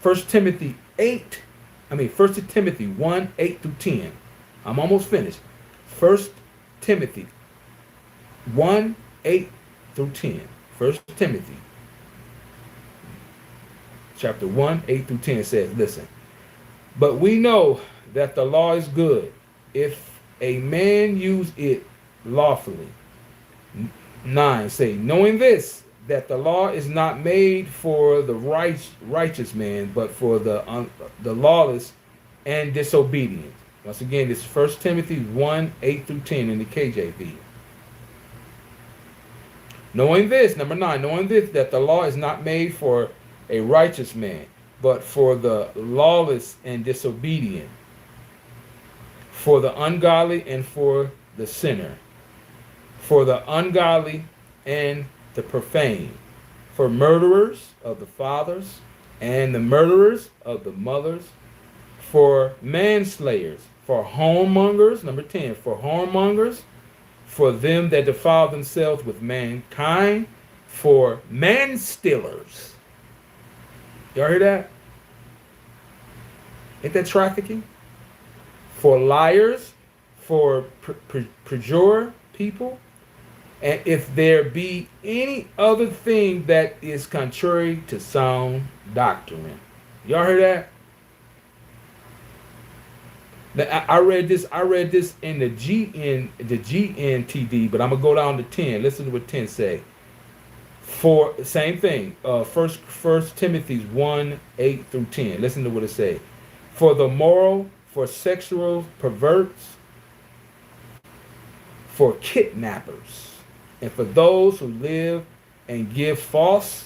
1 Timothy 1, 8 through 10. I'm almost finished. 1 Timothy 1, 8 through 10. 1 Timothy chapter 1, 8 through 10 says, listen, but we know that the law is good if a man use it lawfully. 9 say, knowing this, that the law is not made for the righteous man, but for the lawless and disobedient. Once again, this is 1 Timothy 1, 8 through 10 in the KJV. Knowing this, number 9, knowing this, that the law is not made for a righteous man, but for the lawless and disobedient, for the ungodly and for the sinner, for the ungodly and the profane, for murderers of the fathers and the murderers of the mothers, for manslayers, for whoremongers, number 10, for whoremongers, for them that defile themselves with mankind, for manstealers. Y'all hear that? Ain't that trafficking? For liars, for perjure people, and if there be any other thing that is contrary to sound doctrine. Y'all heard that? Now, I read this. I read this in the GNTD, but I'm gonna go down to 10. Listen to what 10 say. For same thing. First Timothy's 1:8-10. Listen to what it say. For the moral, for sexual perverts, for kidnappers, and for those who live and give false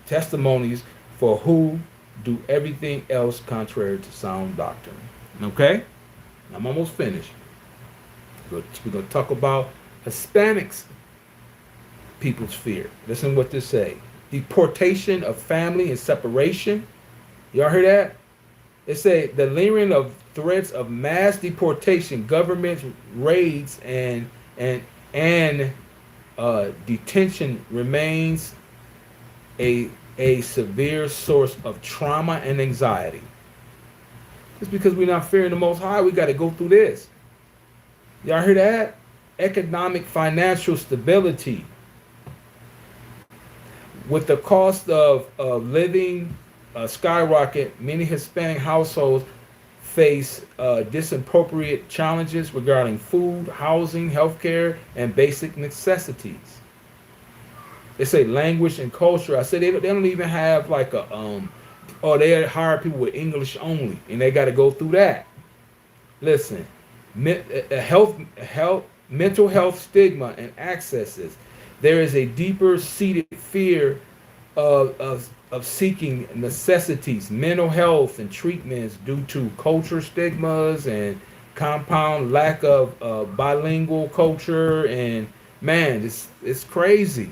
testimonies, for who do everything else contrary to sound doctrine. Okay? I'm almost finished. We're going to talk about Hispanics people's fear. Listen what this say. Deportation of family and separation. Y'all hear that? It say the lingering of threats of mass deportation, government raids, and detention remains a severe source of trauma and anxiety. Just because we're not fearing the Most High, we got to go through this. Y'all hear that? Economic financial stability. With the cost of living skyrocket, many Hispanic households face disappropriate challenges regarding food, housing, healthcare, and basic necessities. They say language and culture. I said they don't even have like a or they hire people with English only, and they got to go through that. Listen, mental health stigma and accesses. There is a deeper seated fear of seeking necessities, mental health, and treatments due to culture stigmas and compound lack of bilingual culture. And man, it's crazy.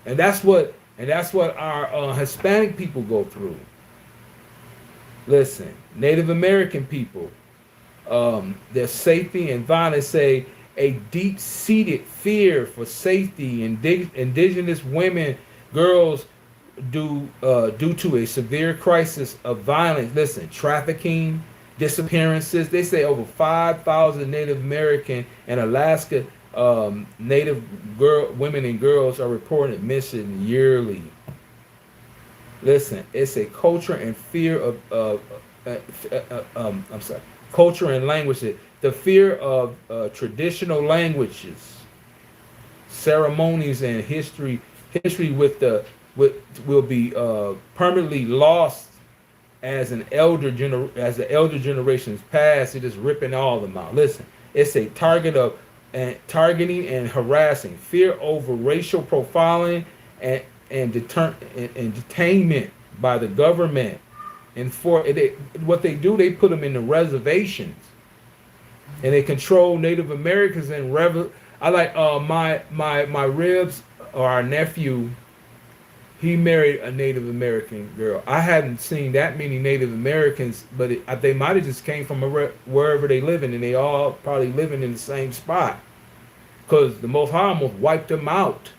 And that's what our Hispanic people go through. Listen, Native American people, their safety and violence, say a deep-seated fear for safety. Indigenous women, girls, due to a severe crisis of violence. Listen, trafficking, disappearances. They say over 5,000 Native American and Alaska Native women and girls are reported missing yearly. Listen, it's a culture and fear of culture and language. The fear of traditional languages, ceremonies, and history will be permanently lost as the elder generations pass. It is ripping all of them out. Listen, it's a target of targeting and harassing, fear over racial profiling, and detainment by the government. And what they do, they put them in the reservations, and they control Native Americans. And I like my ribs, or our nephew. He married a Native American girl. I hadn't seen that many Native Americans, but they might have just came from wherever they living, and they all probably living in the same spot, because the Most High almost wiped them out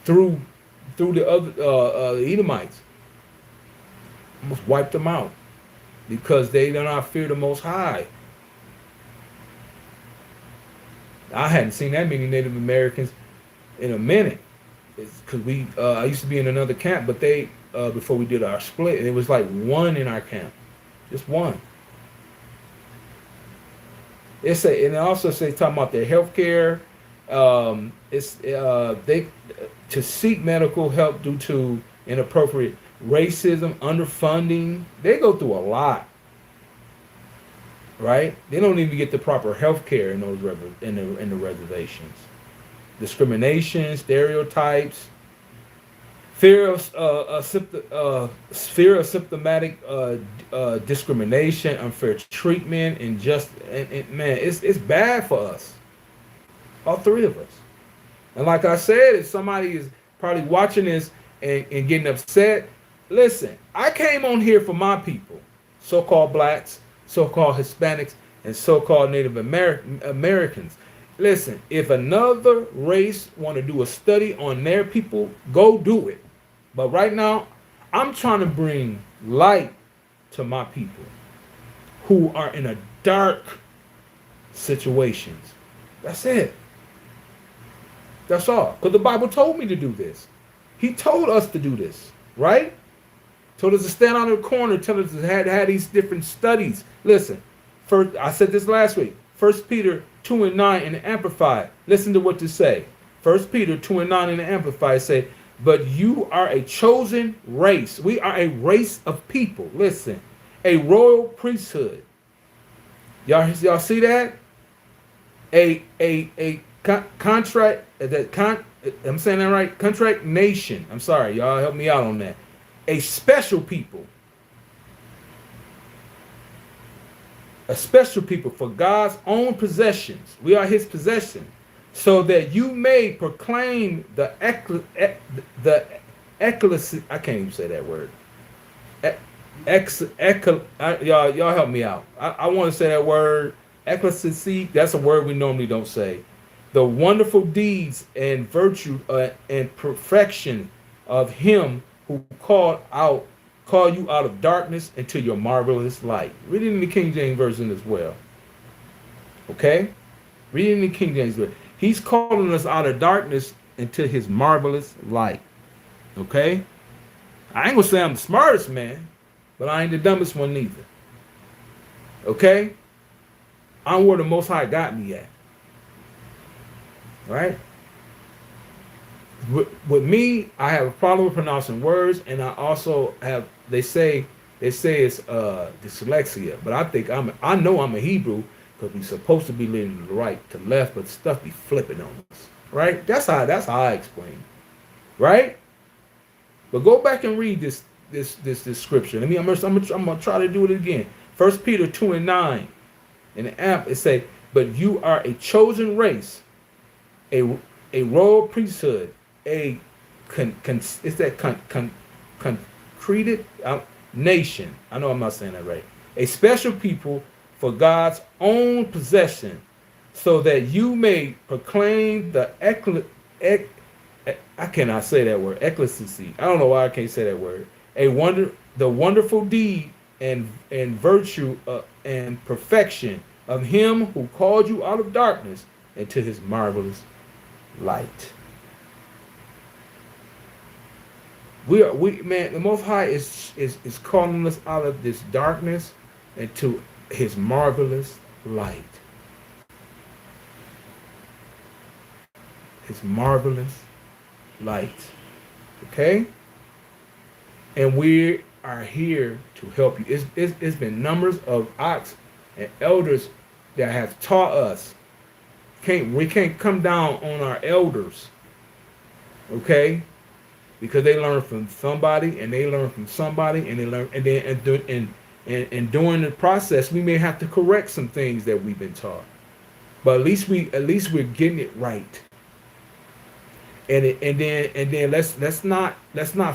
through the other Edomites. Almost wiped them out because they do not fear the Most High. I hadn't seen that many Native Americans in a minute, because I used to be in another camp, but they before we did our split, and it was like one in our camp, just one. And it also say talking about their health care. They to seek medical help due to inappropriate racism, underfunding. They go through a lot, right? They don't even get the proper health care in those in the reservations. Discrimination, stereotypes, fear of symptomatic discrimination, unfair treatment, and man, it's bad for us, all three of us. And like I said, if somebody is probably watching this and getting upset, listen, I came on here for my people, so-called blacks, so-called Hispanics, and so-called Native Americans. Listen, if another race want to do a study on their people, go do it. But right now, I'm trying to bring light to my people who are in a dark situations. That's it. That's all. Because the Bible told me to do this. He told us to do this, right? Told us to stand on the corner, told us to have these different studies. Listen, first I said this last week. 1 Peter 2 and 9 in the Amplified. Listen to what to say. 1 Peter 2 and 9 in the Amplified say, but you are a chosen race. We are a race of people. Listen, a royal priesthood. Y'all see that? Contract I'm saying that right? Contract nation. I'm sorry, y'all help me out on that. A special people. A special people for God's own possessions. We are his possession. So that you may proclaim the ecclesia. I can't even say that word. Y'all help me out. I want to say that word. Ecclesia. That's a word we normally don't say. The wonderful deeds and virtue and perfection of him who called you out of darkness into your marvelous light. Read it in the King James Version as well. Okay? Read it in the King James Version. He's calling us out of darkness into his marvelous light. Okay? I ain't gonna say I'm the smartest man, but I ain't the dumbest one neither. Okay? I'm where the Most High got me at. Right? With me, I have a problem with pronouncing words, and I also have. They say it's dyslexia, but I know I'm a Hebrew because we're supposed to be leaning to right to left, but stuff be flipping on us. Right? That's how I explain. Right? But go back and read this scripture. I'm gonna try to do it again. 1 Peter 2 and 9 in the amp it say, but you are a chosen race, a royal priesthood, concreted nation. I know I'm not saying that right. A special people for God's own possession, so that you may proclaim the I cannot say that word. Ecclesia. I don't know why I can't say that word. The wonderful deed and virtue and perfection of him who called you out of darkness into his marvelous light. Man, the Most High is calling us out of this darkness into his marvelous light. His marvelous light. Okay? And we are here to help you. It's been numbers of ox and elders that have taught us. We can't come down on our elders. Okay? Because they learn from somebody and they learn from somebody and they learn and during the process we may have to correct some things that we've been taught. But at least we're getting it right. And then let's not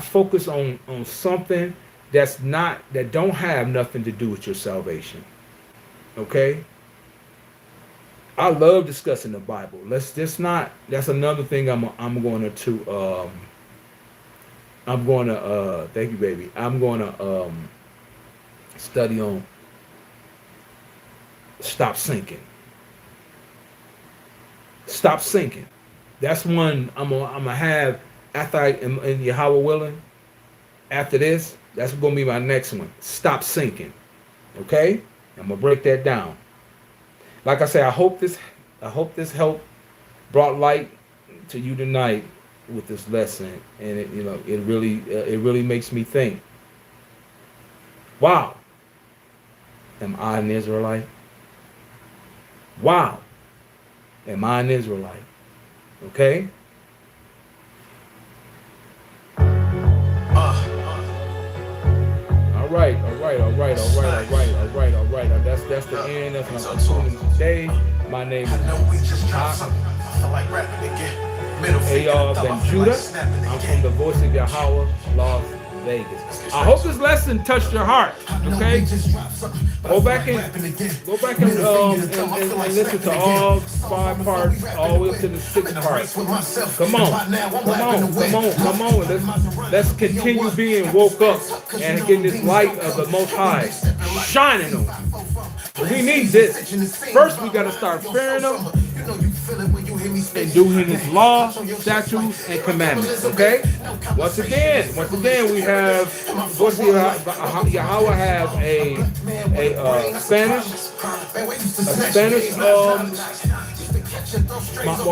focus on something that don't have nothing to do with your salvation. Okay? I love discussing the Bible. That's another thing I'm going to thank you, baby. I'm going to study on stop sinking. Stop sinking. That's one I'm gonna have after in Yahweh willing. After this, that's gonna be my next one. Stop sinking. Okay? I'm gonna break that down. Like I say, I hope this help brought light to you tonight with this lesson, and it really makes me think. Wow, am I an Israelite? Wow, am I an Israelite? Okay. All right. That's the end. That's my conclusion today. My name is Ayah Ben Judah. I'm from the Voice of Yahweh, Lost Vegas. I hope this lesson touched your heart. Okay, go back and listen to all 5 parts, all the way up to the 6th part. Come on. Let's continue being woke up and getting this light of the Most High shining on you. We need this. First, we got to start fearing Him and doing His law, statutes, and commandments. Okay. Once again, we have Yahweh have a Spanish.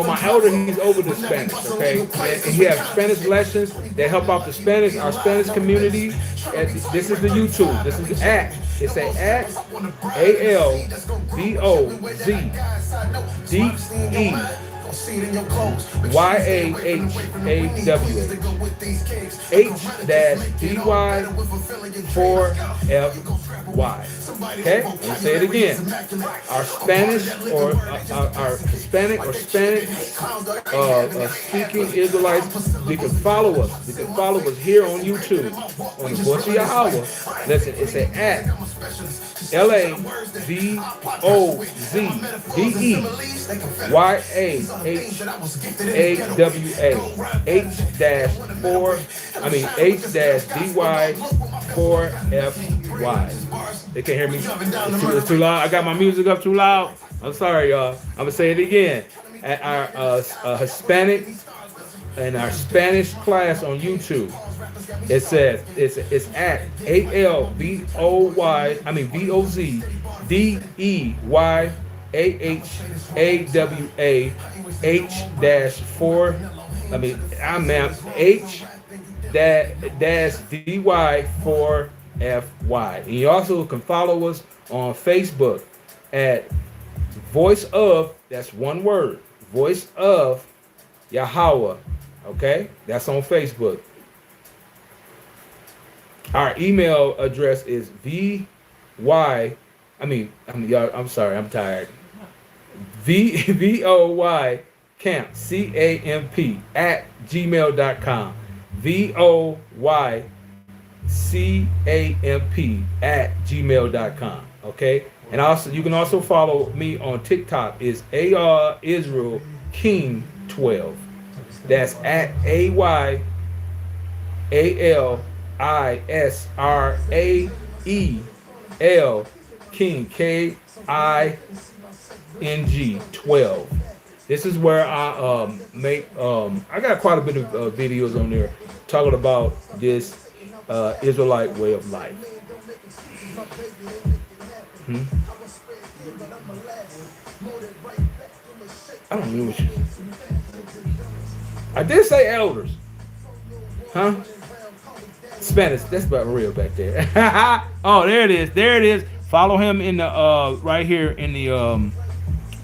My elder, he's over the Spanish, okay? And he has Spanish lessons that help out our Spanish community. And this is the YouTube. This is the app. It's a at ALVOZDY-HDY4FY. Okay, let me say it again. Our Spanish or our Hispanic or Spanish speaking Israelites, they can follow us. They can follow us here on YouTube on the Voice of Yahweh. Listen, it's an at LAVOZDY-H-4FY. They can't hear me. It's too loud. I got my music up too loud. I'm sorry, y'all. I'm gonna say it again. At our Hispanic and our Spanish class on YouTube, it says it's at VOZDYAHAWA H-DY4FY. And you also can follow us on Facebook at Voice of, that's one word, Voice of Yahweh. Okay, that's on Facebook. Our email address is y'all, I'm sorry, I'm tired. VOY camp, CAMP at gmail.com. VOY CAMP at gmail.com. Okay, and also you can also follow me on TikTok. Is AR Israel King 12. That's at AYALISRAEL King KING 12. This is where I make I got quite a bit of videos on there talking about this Israelite way of life. I don't know what you. I did say elders. Huh? Spanish. That's about real back there. Oh, there it is. There it is. Follow him in the right here in the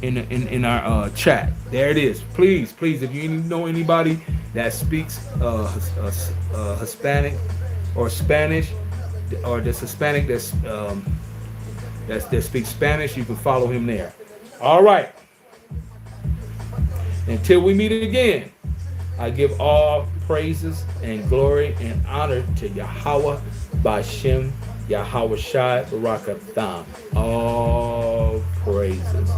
in our chat. There it is. Please, if you know anybody that speaks Hispanic or Spanish, or that's Hispanic that speaks Spanish, you can follow him there. All right. Until we meet again, I give all praises and glory and honor to Yahweh Bashem Yahweh Shai Barakatham. All praises.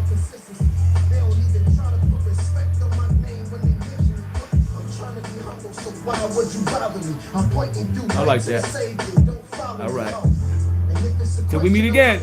I like that. All right. Till we meet again.